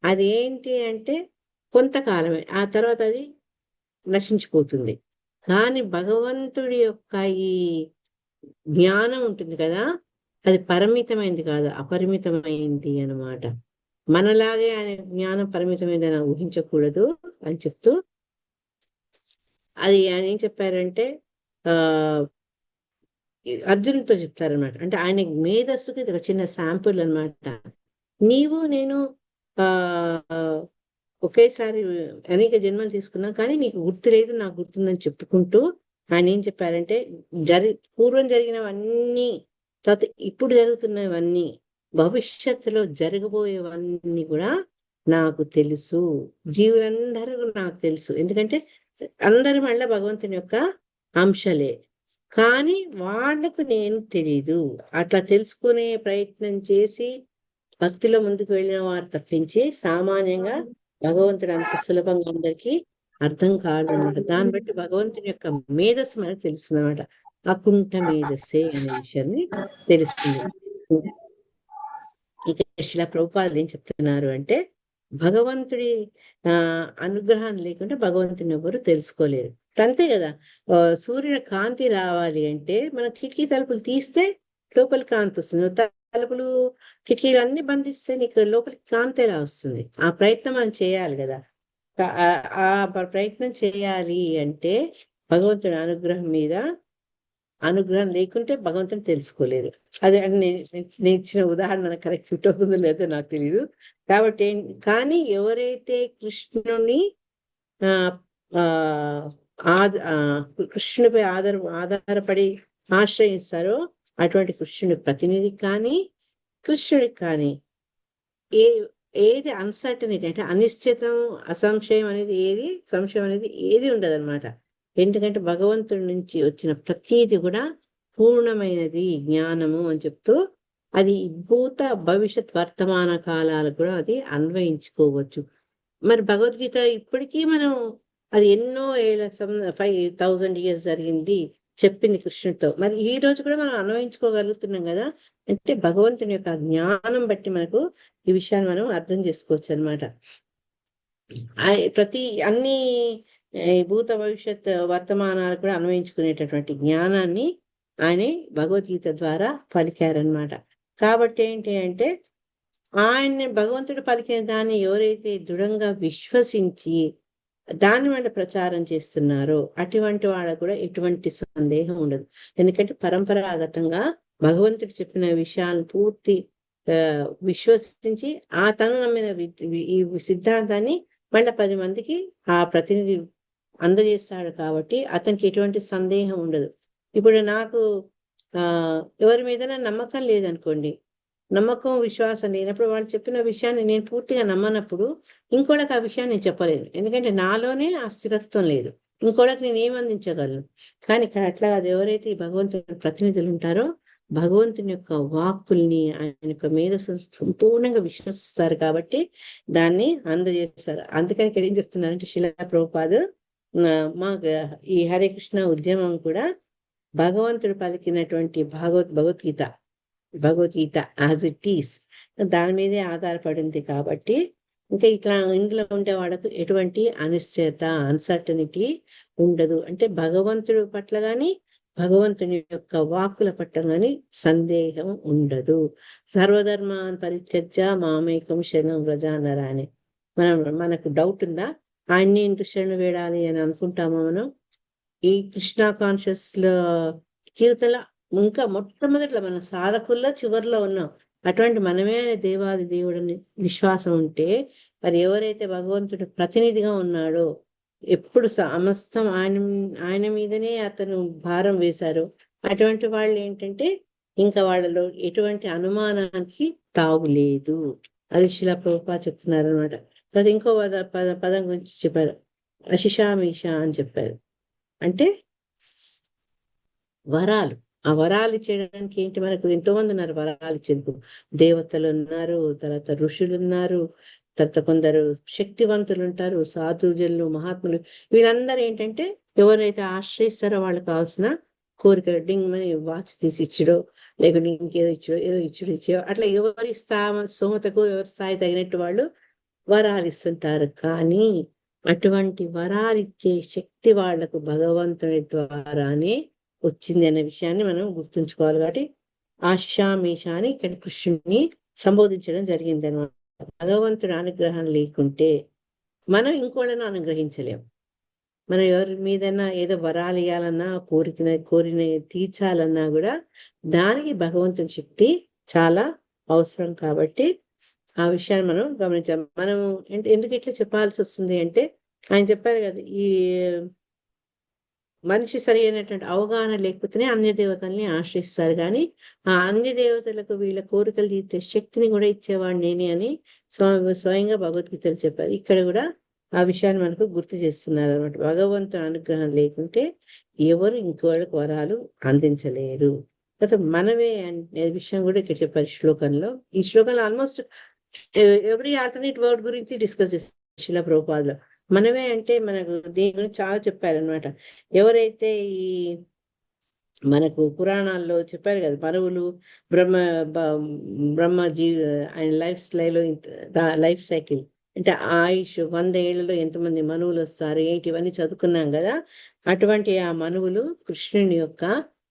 S1: అది ఏంటి అంటే కొంతకాలమే, ఆ తర్వాత అది నశించిపోతుంది. కానీ భగవంతుడి యొక్క ఈ జ్ఞానం ఉంటుంది కదా, అది పరిమితమైంది కాదు, అపరిమితమైంది అన్నమాట. మనలాగే ఆయన జ్ఞానం పరిమితమైందని ఊహించకూడదు అని చెప్తూ అది ఆయన ఏం చెప్పారంటే అర్జునుడితో చెప్తారనమాట. అంటే ఆయన మేధస్సుకి ఇది ఒక చిన్న శాంపుల్ అనమాట. నీవు నేను ఒకేసారి అనేక జన్మలు తీసుకున్నాం, కానీ నీకు గుర్తు లేదు, నాకు గుర్తుందని చెప్పుకుంటూ ఆయన ఏం చెప్పారంటే పూర్వం జరిగినవన్నీ, తర్వాత ఇప్పుడు జరుగుతున్నవన్నీ, భవిష్యత్తులో జరగబోయేవన్నీ కూడా నాకు తెలుసు, జీవులందరూ నాకు తెలుసు. ఎందుకంటే అందరి మళ్ళీ భగవంతుని యొక్క అంశలే, కానీ వాళ్లకు నేను తెలీదు. అట్లా తెలుసుకునే ప్రయత్నం చేసి భక్తిలో ముందుకు వెళ్ళిన వారు తప్పించి సామాన్యంగా భగవంతుడు అంత సులభంగా అందరికీ అర్థం కాదు అనమాట. దాన్ని బట్టి భగవంతుని యొక్క మేధస్సు మనకు తెలుస్తుంది అనమాట. అకుంఠ మేధస్సే అనే విషయాన్ని తెలుస్తుంది. ఇక శిలా ప్రభుపాదులు ఏం చెప్తున్నారు అంటే భగవంతుడి అనుగ్రహం లేకుంటే భగవంతుని ఎవరు తెలుసుకోలేరు. అంతే కదా, సూర్యుని కాంతి రావాలి అంటే మన కిటికీ తలుపులు తీస్తే లోపలి కాంతి వస్తుంది, తలుపులు కిటికీలు అన్ని బంధిస్తే నీకు లోపలికి కాంతి ఎలా వస్తుంది? ఆ ప్రయత్నం మనం చేయాలి కదా. ఆ ప్రయత్నం చేయాలి అంటే భగవంతుడి అనుగ్రహం లేకుంటే భగవంతుని తెలుసుకోలేదు. అదే నేను ఇచ్చిన ఉదాహరణ కరెక్ట్ ఫిట్ అవుతుందో లేదో నాకు తెలియదు. కాబట్టి కానీ ఎవరైతే కృష్ణుని కృష్ణునిపై ఆధారపడి ఆశ్రయిస్తారో అటువంటి కృష్ణుని ప్రతినిధికి కానీ కృష్ణుడికి కానీ ఏది అన్సర్టనిటీ అంటే అనిశ్చితం, సంశయం అనేది ఏది ఉండదు అనమాట. ఎందుకంటే భగవంతుడి నుంచి వచ్చిన ప్రతీది కూడా పూర్ణమైనది జ్ఞానము అని చెప్తూ అది భూత భవిష్యత్ వర్తమాన కాలాలకు కూడా అది అన్వయించుకోవచ్చు. మరి భగవద్గీత ఇప్పటికీ మనం అది ఎన్నో ఏళ్ళ 5000 years జరిగింది చెప్పింది కృష్ణుడితో. మరి ఈ రోజు కూడా మనం అన్వయించుకోగలుగుతున్నాం కదా. అంటే భగవంతుని యొక్క జ్ఞానం బట్టి మనకు ఈ విషయాన్ని మనం అర్థం చేసుకోవచ్చు అనమాట. అన్ని భూత భవిష్యత్ వర్తమానాలు కూడా అన్వయించుకునేటటువంటి జ్ఞానాన్ని ఆయన భగవద్గీత ద్వారా పలికారనమాట. కాబట్టి ఏంటి అంటే ఆయన్ని భగవంతుడు పలికిన దాన్ని ఎవరైతే దృఢంగా విశ్వసించి దాన్ని వాళ్ళు ప్రచారం చేస్తున్నారో అటువంటి వాళ్ళకు కూడా ఎటువంటి సందేహం ఉండదు. ఎందుకంటే పరంపరాగతంగా భగవంతుడు చెప్పిన విషయాలను పూర్తి విశ్వసించి తను నమ్మిన ఈ సిద్ధాంతాన్ని మళ్ళీ 10 మందికి ఆ ప్రతినిధి అందజేస్తాడు. కాబట్టి అతనికి ఎటువంటి సందేహం ఉండదు. ఇప్పుడు నాకు ఎవరి మీద నమ్మకం లేదనుకోండి, నమ్మకం విశ్వాసం లేనప్పుడు వాళ్ళు చెప్పిన విషయాన్ని నేను పూర్తిగా నమ్మనప్పుడు ఇంకోటికి ఆ విషయాన్ని నేను చెప్పలేను. ఎందుకంటే నాలోనే ఆ స్థిరత్వం లేదు, ఇంకోటికి నేను ఏం అందించగలను. కానీ ఇక్కడ అట్లా కాదు. ఎవరైతే ఈ భగవంతుని ప్రతినిధులు ఉంటారో భగవంతుని యొక్క వాక్కుల్ని, ఆయన యొక్క మేధస్సును సంపూర్ణంగా విశ్వసిస్తారు కాబట్టి దాన్ని అందజేస్తారు. అందుకని ఇక్కడ ఏం చెప్తున్నారంటే శిలా ప్రభుపాద్ మాకు ఈ హరే కృష్ణ ఉద్యమం కూడా భగవంతుడు పలికినటువంటి భగవద్గీత యాజ్ ఇట్ ఈస్ దాని మీదే ఆధారపడింది కాబట్టి ఇంకా ఇట్లా ఇందులో ఉండే వాళ్ళకు ఎటువంటి అనిశ్చయత, అన్సర్టనిటీ ఉండదు. అంటే భగవంతుడి పట్ల గాని భగవంతుని యొక్క వాక్కుల పట్ల గాని సందేహం ఉండదు. సర్వధర్మాన్ పరిత్యజ్య మామేకం శరణం వ్రజ అన్నారు అని. మనకు డౌట్ ఉందా ఆయన్ని ఎందుకు శరణు వేడాలి అని అనుకుంటామా మనం? ఈ కృష్ణ కాన్షియస్ లో జీవితంలో ఇంకా మొట్టమొదట్లో మన సాధకుల్లో చివరిలో ఉన్నాం. అటువంటి మనమే దేవాది దేవుడిని విశ్వాసం ఉంటే మరి ఎవరైతే భగవంతుడి ప్రతినిధిగా ఉన్నాడో, ఎప్పుడు సమస్తం ఆయన మీదనే అతను భారం వేశారో అటువంటి వాళ్ళు ఏంటంటే ఇంకా వాళ్ళలో ఎటువంటి అనుమానానికి తావులేదు. అది శిలా ప్రభుపాద్ చెప్తున్నారు అనమాట. అది ఇంకో పదం గురించి చెప్పారు, అశిషామీష అని చెప్పారు. అంటే వరాలు. ఆ వరాలు ఇచ్చేయడానికి ఏంటి, మనకు ఎంతో మంది ఉన్నారు వరాలు ఇచ్చేందుకు. దేవతలు ఉన్నారు, తర్వాత ఋషులు ఉన్నారు, తర్వాత కొందరు శక్తివంతులు ఉంటారు, సాధుజనులు, మహాత్ములు. వీళ్ళందరూ ఏంటంటే ఎవరైతే ఆశ్రయిస్తారో వాళ్ళకి కావాల్సిన కోరిక డింగ్ మని వాచ్ తీసి ఇచ్చడో, లేకుంటే ఇంకేదో ఇచ్చో అట్లా ఎవరి స్తోమతకు ఎవరి స్థాయి తగినట్టు వాళ్ళు వరాలు ఇస్తుంటారు. కానీ అటువంటి వరాలు ఇచ్చే శక్తి వాళ్లకు భగవంతుని ద్వారానే వచ్చింది అనే విషయాన్ని మనం గుర్తుంచుకోవాలి. కాబట్టి ఆశామీష అని ఇక్కడ కృష్ణుని సంబోధించడం జరిగింది అనమాట. భగవంతుడి అనుగ్రహం లేకుంటే మనం ఇంకోళ్ళను అనుగ్రహించలేము. మనం ఎవరి మీదన్నా ఏదో వరాలు ఇవ్వాలన్నా, కోరిన తీర్చాలన్నా కూడా దానికి భగవంతుని శక్తి చాలా అవసరం. కాబట్టి ఆ విషయాన్ని మనం గమనించాం. మనం ఎందుకు ఇట్లా చెప్పాల్సి వస్తుంది అంటే ఆయన చెప్పారు కదా, ఈ మనిషి సరి అయినటువంటి అవగాహన లేకపోతేనే అన్య దేవతల్ని ఆశ్రయిస్తారు. కానీ ఆ అన్య దేవతలకు వీళ్ళ కోరికలు తీర్చే శక్తిని కూడా ఇచ్చేవాడు నేనే అని స్వయంగా భగవద్గీతలు చెప్పారు. ఇక్కడ కూడా ఆ విషయాన్ని మనకు గుర్తు చేస్తున్నారు అనమాట. భగవంతుని అనుగ్రహం లేకుంటే ఎవరు ఇంకోళ్ళకి వరాలు అందించలేరు. తర్వాత మనమే అనే విషయం కూడా ఇక్కడ చెప్పారు శ్లోకంలో. ఈ శ్లోకంలో ఆల్మోస్ట్ ఎవ్రీ ఆల్టర్నేట్ వర్డ్ గురించి డిస్కస్ చేస్తారు శిలా ప్రభుపాదులో. మనమే అంటే మనకు దీని గురించి చాలా చెప్పారనమాట. ఎవరైతే ఈ మనకు పురాణాల్లో చెప్పారు కదా, మనువులు బ్రహ్మ ఆయన లైఫ్ సైకిల్ అంటే ఆయుష్ 100 ఏళ్లలో ఎంతమంది మనువులు వస్తారు ఏంటి ఇవన్నీ చదువుకున్నాం కదా. అటువంటి ఆ మనువులు కృష్ణుని యొక్క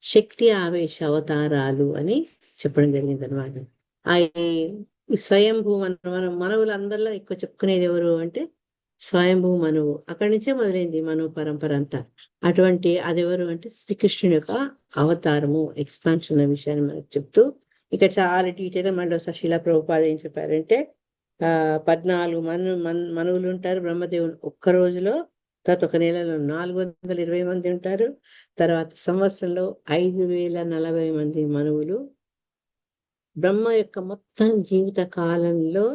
S1: శక్తి ఆవేశ అవతారాలు అని చెప్పడం జరిగింది అనమాట. ఆ స్వయంభూ మనువులు అందరిలో ఎక్కువ చెప్పుకునేది ఎవరు అంటే స్వయంభూ మనువు. అక్కడి నుంచే మొదలైంది మనువు పరంపర అంతా. అటువంటి అదెవరు అంటే శ్రీకృష్ణుని యొక్క అవతారము, ఎక్స్పాన్షన్ అనే విషయాన్ని మనకు చెప్తూ ఇక్కడ చాలా డీటెయిల్ మళ్ళీ శిలా ప్రభుపాద ఏం చెప్పారంటే 14 మనువులు ఉంటారు బ్రహ్మదేవుని ఒక్క రోజులో. తర్వాత ఒక నెలలో 420 మంది ఉంటారు. తర్వాత సంవత్సరంలో 5040 మంది మనువులు. బ్రహ్మ యొక్క మొత్తం జీవిత కాలంలో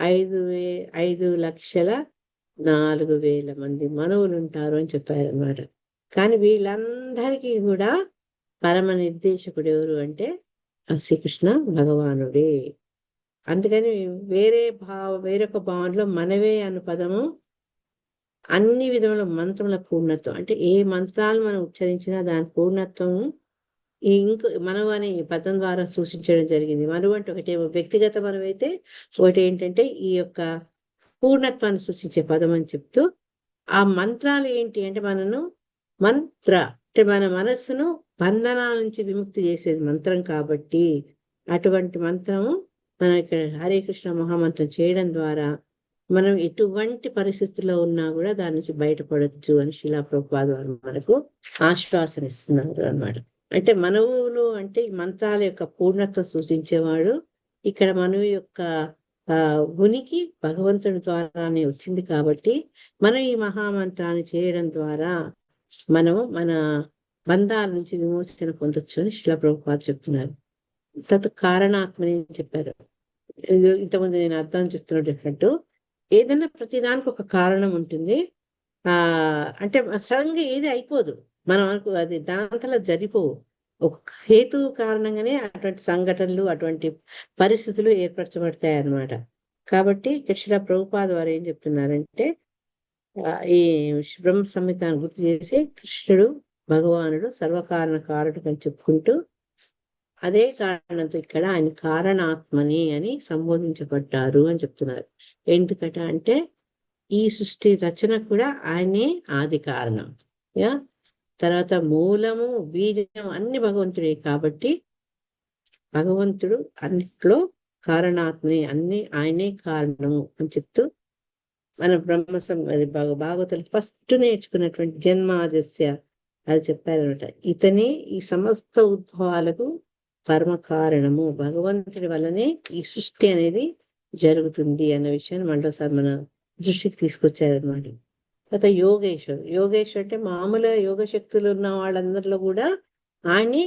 S1: 5,04,000 మంది మనువులు ఉంటారు అని చెప్పారనమాట. కానీ వీళ్ళందరికీ కూడా పరమ నిర్దేశకుడు ఎవరు అంటే శ్రీకృష్ణ భగవానుడే. అందుకని వేరొక భావంలో మనవే అను పదము అన్ని విధముల మంత్రముల పూర్ణత్వం. అంటే ఏ మంత్రాలు మనం ఉచ్చరించినా దాని పూర్ణత్వం మనవు అనే పదం ద్వారా సూచించడం జరిగింది. మనవు అంటే ఒకటి వ్యక్తిగత మనవైతే, ఒకటి ఏంటంటే ఈ యొక్క పూర్ణత్వాన్ని సూచించే పదం అని చెప్తూ, ఆ మంత్రాలు ఏంటి అంటే మంత్ర అంటే మన మనస్సును బంధనాల నుంచి విముక్తి చేసేది మంత్రం. కాబట్టి అటువంటి మంత్రము మనం ఇక్కడ హరే కృష్ణ మహామంత్రం చేయడం ద్వారా మనం ఎటువంటి పరిస్థితుల్లో ఉన్నా కూడా దాని నుంచి బయటపడవచ్చు అని శిలా ప్రభుపాద వారు మనకు ఆశ్వాసన ఇస్తున్నారు అన్నమాట. అంటే మనవులు అంటే ఈ మంత్రాల యొక్క పూర్ణత్వం సూచించేవాడు. ఇక్కడ మనవు యొక్క ఉనికి భగవంతుని ద్వారానే వచ్చింది. కాబట్టి మనం ఈ మహామంత్రాన్ని చేయడం ద్వారా మనము మన బంధాల నుంచి విమోచన పొందొచ్చు అని శిలా ప్రభుపాద చెప్తున్నారు. తర్వాత కారణాత్మని చెప్పారు. ఇంతకుముందు నేను అర్థం చెప్తున్నా చెప్పినట్టు ఏదైనా ప్రతిదానికి ఒక కారణం ఉంటుంది. అంటే సడన్ గా ఏది అయిపోదు, మనం అది దానంతలా జరిపోవు. ఒక హేతు కారణంగానే అటువంటి సంఘటనలు అటువంటి పరిస్థితులు ఏర్పరచబడతాయి అన్నమాట. కాబట్టి కృష్ణ ప్రభుపాద వారు ఏం చెప్తున్నారంటే ఈ బ్రహ్మ సంహితాన్ని గుర్తు చేసి కృష్ణుడు భగవానుడు సర్వకారణ కారణం అని చెప్పుకుంటూ అదే కారణంతో ఇక్కడ ఆయన కారణాత్మని అని సంబోధించబడ్డారు అని చెప్తున్నారు. ఎందుకట అంటే ఈ సృష్టి రచన కూడా ఆయనే ఆది కారణం. తర్వాత మూలము బీజం అన్ని భగవంతుడే కాబట్టి భగవంతుడు అన్నిట్లో కారణాత్మని, అన్ని ఆయనే కారణము అని చెప్తూ మన భాగవతులు ఫస్ట్ నేర్చుకున్నటువంటి జన్మాదస్య అది చెప్పారనమాట. ఇతనే ఈ సమస్త ఉద్భవాలకు పరమ కారణము, భగవంతుడి వల్లనే ఈ సృష్టి అనేది జరుగుతుంది అన్న విషయాన్ని మళ్ళీసారి మన దృష్టికి తీసుకొచ్చారనమాట. తర్వాత యోగేశ్వర్ అంటే మామూలుగా యోగ శక్తులు ఉన్న వాళ్ళందరిలో కూడా ఆయన్ని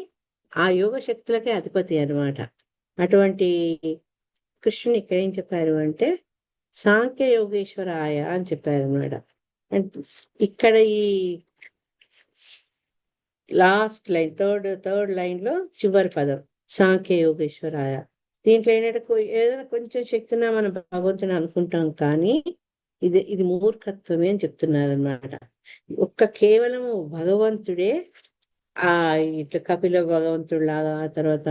S1: ఆ యోగ శక్తులకే అధిపతి అనమాట. అటువంటి కృష్ణుని ఇక్కడ ఏం చెప్పారు అంటే సాంఖ్య యోగేశ్వరాయ అని చెప్పారు అనమాట. అంటే ఇక్కడ ఈ లాస్ట్ లైన్ థర్డ్ లైన్ లో చివరి పదం సాంఖ్య యోగేశ్వరాయ. దీంట్లో ఏంటంటే ఏదైనా కొంచెం శక్తినా మనం భగవంతుని అనుకుంటాం, కానీ ఇది మూర్ఖత్వమే అని చెప్తున్నారు అనమాట. కేవలము భగవంతుడే ఇట్లా కపిల భగవంతుడు లాగా, తర్వాత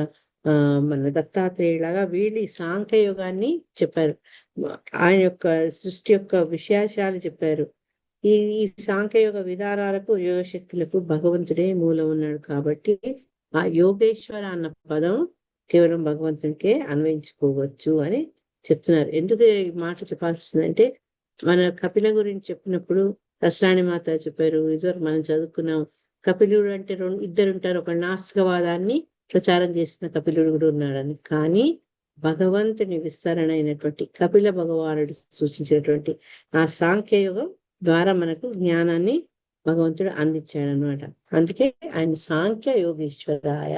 S1: మన దత్తాత్రేయులాగా వీళ్ళు సాంఖ్య యోగాన్ని చెప్పారు. ఆయన యొక్క సృష్టి యొక్క విశేషాలు చెప్పారు. ఈ సాంఖ్యయోగ విధానాలకు యోగ శక్తులకు భగవంతుడే మూలం ఉన్నాడు. కాబట్టి ఆ యోగేశ్వర అన్న పదం కేవలం భగవంతునికే అన్వయించుకోవచ్చు అని చెప్తున్నారు. ఎందుకు ఈ మాట చెప్పాల్సి వస్తుందంటే మన కపిల గురించి చెప్పినప్పుడు దశరాణి మాత చెప్పారు, ఇదివరకు మనం చదువుకున్నాం. కపిలుడు అంటే ఇద్దరు ఉంటారు, ఒక నాస్తికవాదాన్ని ప్రచారం చేసిన కపిలుడు కూడా ఉన్నాడని. కానీ భగవంతుని విస్తరణ అయినటువంటి కపిల భగవానుడు సూచించినటువంటి ఆ సాంఖ్యయోగం ద్వారా మనకు జ్ఞానాన్ని భగవంతుడు అందించాడనమాట. అందుకే ఆయన సాంఖ్య యోగేశ్వరాయ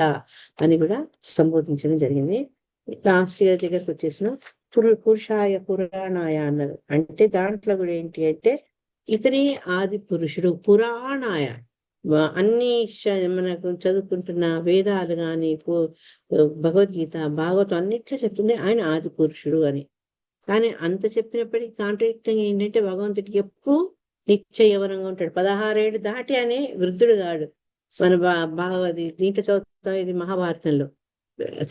S1: అని కూడా సంబోధించడం జరిగింది. లాస్ట్ ఇయర్ దగ్గరకు వచ్చేసిన పురుషాయ పురాణాయ అన్నారు. అంటే దాంట్లో కూడా ఏంటి అంటే ఇతని ఆది పురుషుడు, పురాణాయ అన్ని మనకు చదువుకుంటున్న వేదాలు కానీ భగవద్గీత భాగవతం అన్నిట్లో చెప్తుంది ఆయన ఆది పురుషుడు అని. కానీ అంత చెప్పినప్పటికీ కాంట్రాడిక్టింగ్ ఏంటంటే భగవంతుడికి ఎప్పుడు నిత్య యవనంగా ఉంటాడు. 16 ఏళ్ళు దాటి అనే వృద్ధుడు కాడు. మన దీంట్లో చదువుతాం, ఇది మహాభారతంలో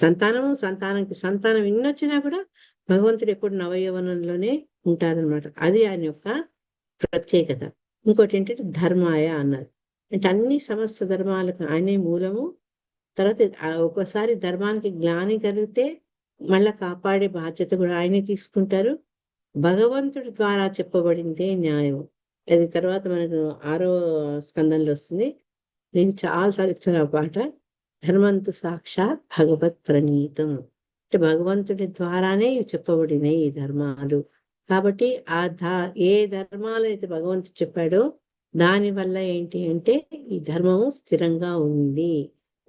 S1: సంతానం ఎన్నొచ్చినా కూడా భగవంతుడు ఎప్పుడు నవయవనంలోనే ఉంటారనమాట. అది ఆయన యొక్క ప్రత్యేకత. ఇంకోటి ఏంటంటే ధర్మాయ అన్నారు. అంటే అన్ని సమస్త ధర్మాలకు ఆయనే మూలము. తర్వాత ఒక్కోసారి ధర్మానికి గ్లాని కలిగితే మళ్ళా కాపాడే బాధ్యత కూడా ఆయనే తీసుకుంటారు. భగవంతుడి ద్వారా చెప్పబడిందే న్యాయం. అది తర్వాత మనకు 6వ స్కందంలో వస్తుంది. నేను చాలాసార్లు చెప్తున్నా పాట, ధర్మంతు సాక్షాత్ భగవత్ ప్రణీతం. అంటే భగవంతుడి ద్వారానే చెప్పబడినాయి ఈ ధర్మాలు. కాబట్టి ఏ ధర్మాలు అయితే భగవంతుడు చెప్పాడో దాని వల్ల ఏంటి అంటే ఈ ధర్మము స్థిరంగా ఉంది.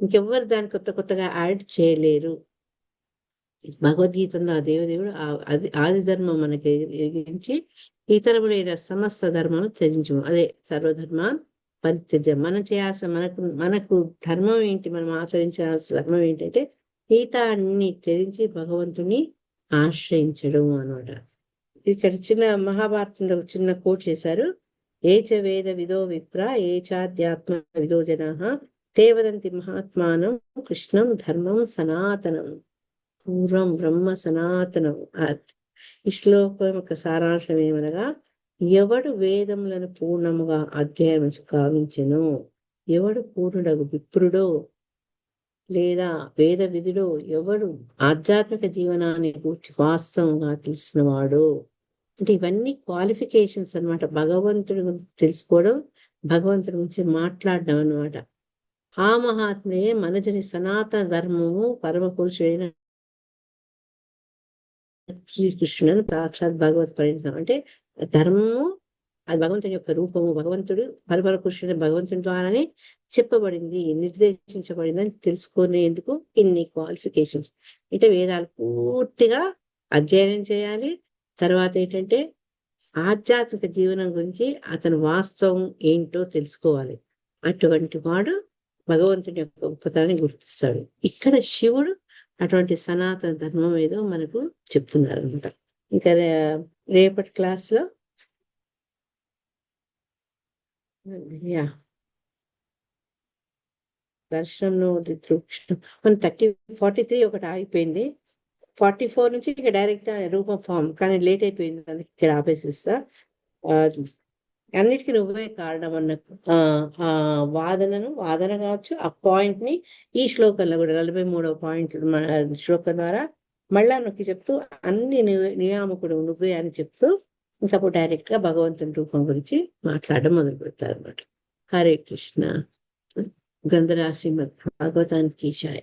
S1: ఇంకెవ్వరు దాన్ని కొత్తగా యాడ్ చేయలేరు. భగవద్గీతలో ఆ దేవదేవుడు ఆది ధర్మం మనకి ఎగిరించి ఇతరములైన సమస్త ధర్మాలు త్యజించు, అదే సర్వధర్మాన్ పరిత్యజ్య. మనం చేయాల్సిన మనకు ధర్మం ఏంటి, మనం ఆచరించాల్సిన ధర్మం ఏంటంటే అన్ని త్యజించి భగవంతుని ఆశ్రయించడం అనమాట. ఇక్కడ చిన్న మహాభారతంలో చిన్న కోట్ చేశారు. ఏచ వేద విదో విప్ర ఏచాధ్యాత్మ విదో జనా తే వదంతి మహాత్మానం కృష్ణం ధర్మం సనాతనం పూర్వం బ్రహ్మ సనాతనం. ఈ శ్లోకం యొక్క సారాంశం ఏమనగా, ఎవడు వేదములను పూర్ణముగా అధ్యాయం కావించెను, ఎవడు పూర్ణుడగు విప్రుడో లేదా వేద విధుడో, ఎవడు ఆధ్యాత్మిక జీవనాన్ని గురించి వాస్తవంగా తెలిసినవాడో. అంటే ఇవన్నీ క్వాలిఫికేషన్స్ అనమాట. భగవంతుడి గురించి తెలుసుకోవడం, భగవంతుడి గురించి మాట్లాడడం అనమాట. ఆ మహాత్మే మనజని సనాతన ధర్మము పరమ పురుషుడైన శ్రీకృష్ణుడు సాక్షాత్ భగవత్ పరిణితం. అంటే ధర్మము అది భగవంతుని యొక్క రూపము. భగవంతుడు పరమ పురుషుడు భగవంతుని ద్వారానే చెప్పబడింది, నిర్దేశించబడింది అని తెలుసుకునేందుకు ఇన్ని క్వాలిఫికేషన్స్. అంటే వేదాలు పూర్తిగా అధ్యయనం చేయాలి. తర్వాత ఏంటంటే ఆధ్యాత్మిక జీవనం గురించి అతని వాస్తవం ఏంటో తెలుసుకోవాలి. అటువంటి వాడు భగవంతుని యొక్క గొప్పతనాన్ని గుర్తిస్తాడు. ఇక్కడ శివుడు అటువంటి సనాతన ధర్మం ఏదో మనకు చెప్తున్నారు అనమాట. ఇంకా రేపటి క్లాస్లో యా దర్శనంలో మన 43 ఒకటి ఆగిపోయింది. 44 నుంచి ఇక డైరెక్ట్ రూపం ఫామ్, కానీ లేట్ అయిపోయింది, అందుకే ఇక్కడ ఆపేసిస్తా. అన్నిటికీ నువ్వే కారణం అన్న వాదన కావచ్చు, ఆ పాయింట్ ని ఈ శ్లోకంలో కూడా 43వ పాయింట్ శ్లోకం ద్వారా మళ్ళా నొక్కి చెప్తూ అన్ని నియామకుడు నువ్వే అని చెప్తూ ఇంకా డైరెక్ట్ గా భగవంతుని రూపం గురించి మాట్లాడడం మొదలు పెడతారు అన్నమాట. హరే కృష్ణ. గ్రంథరాశి భాగవతానికి షాయ్.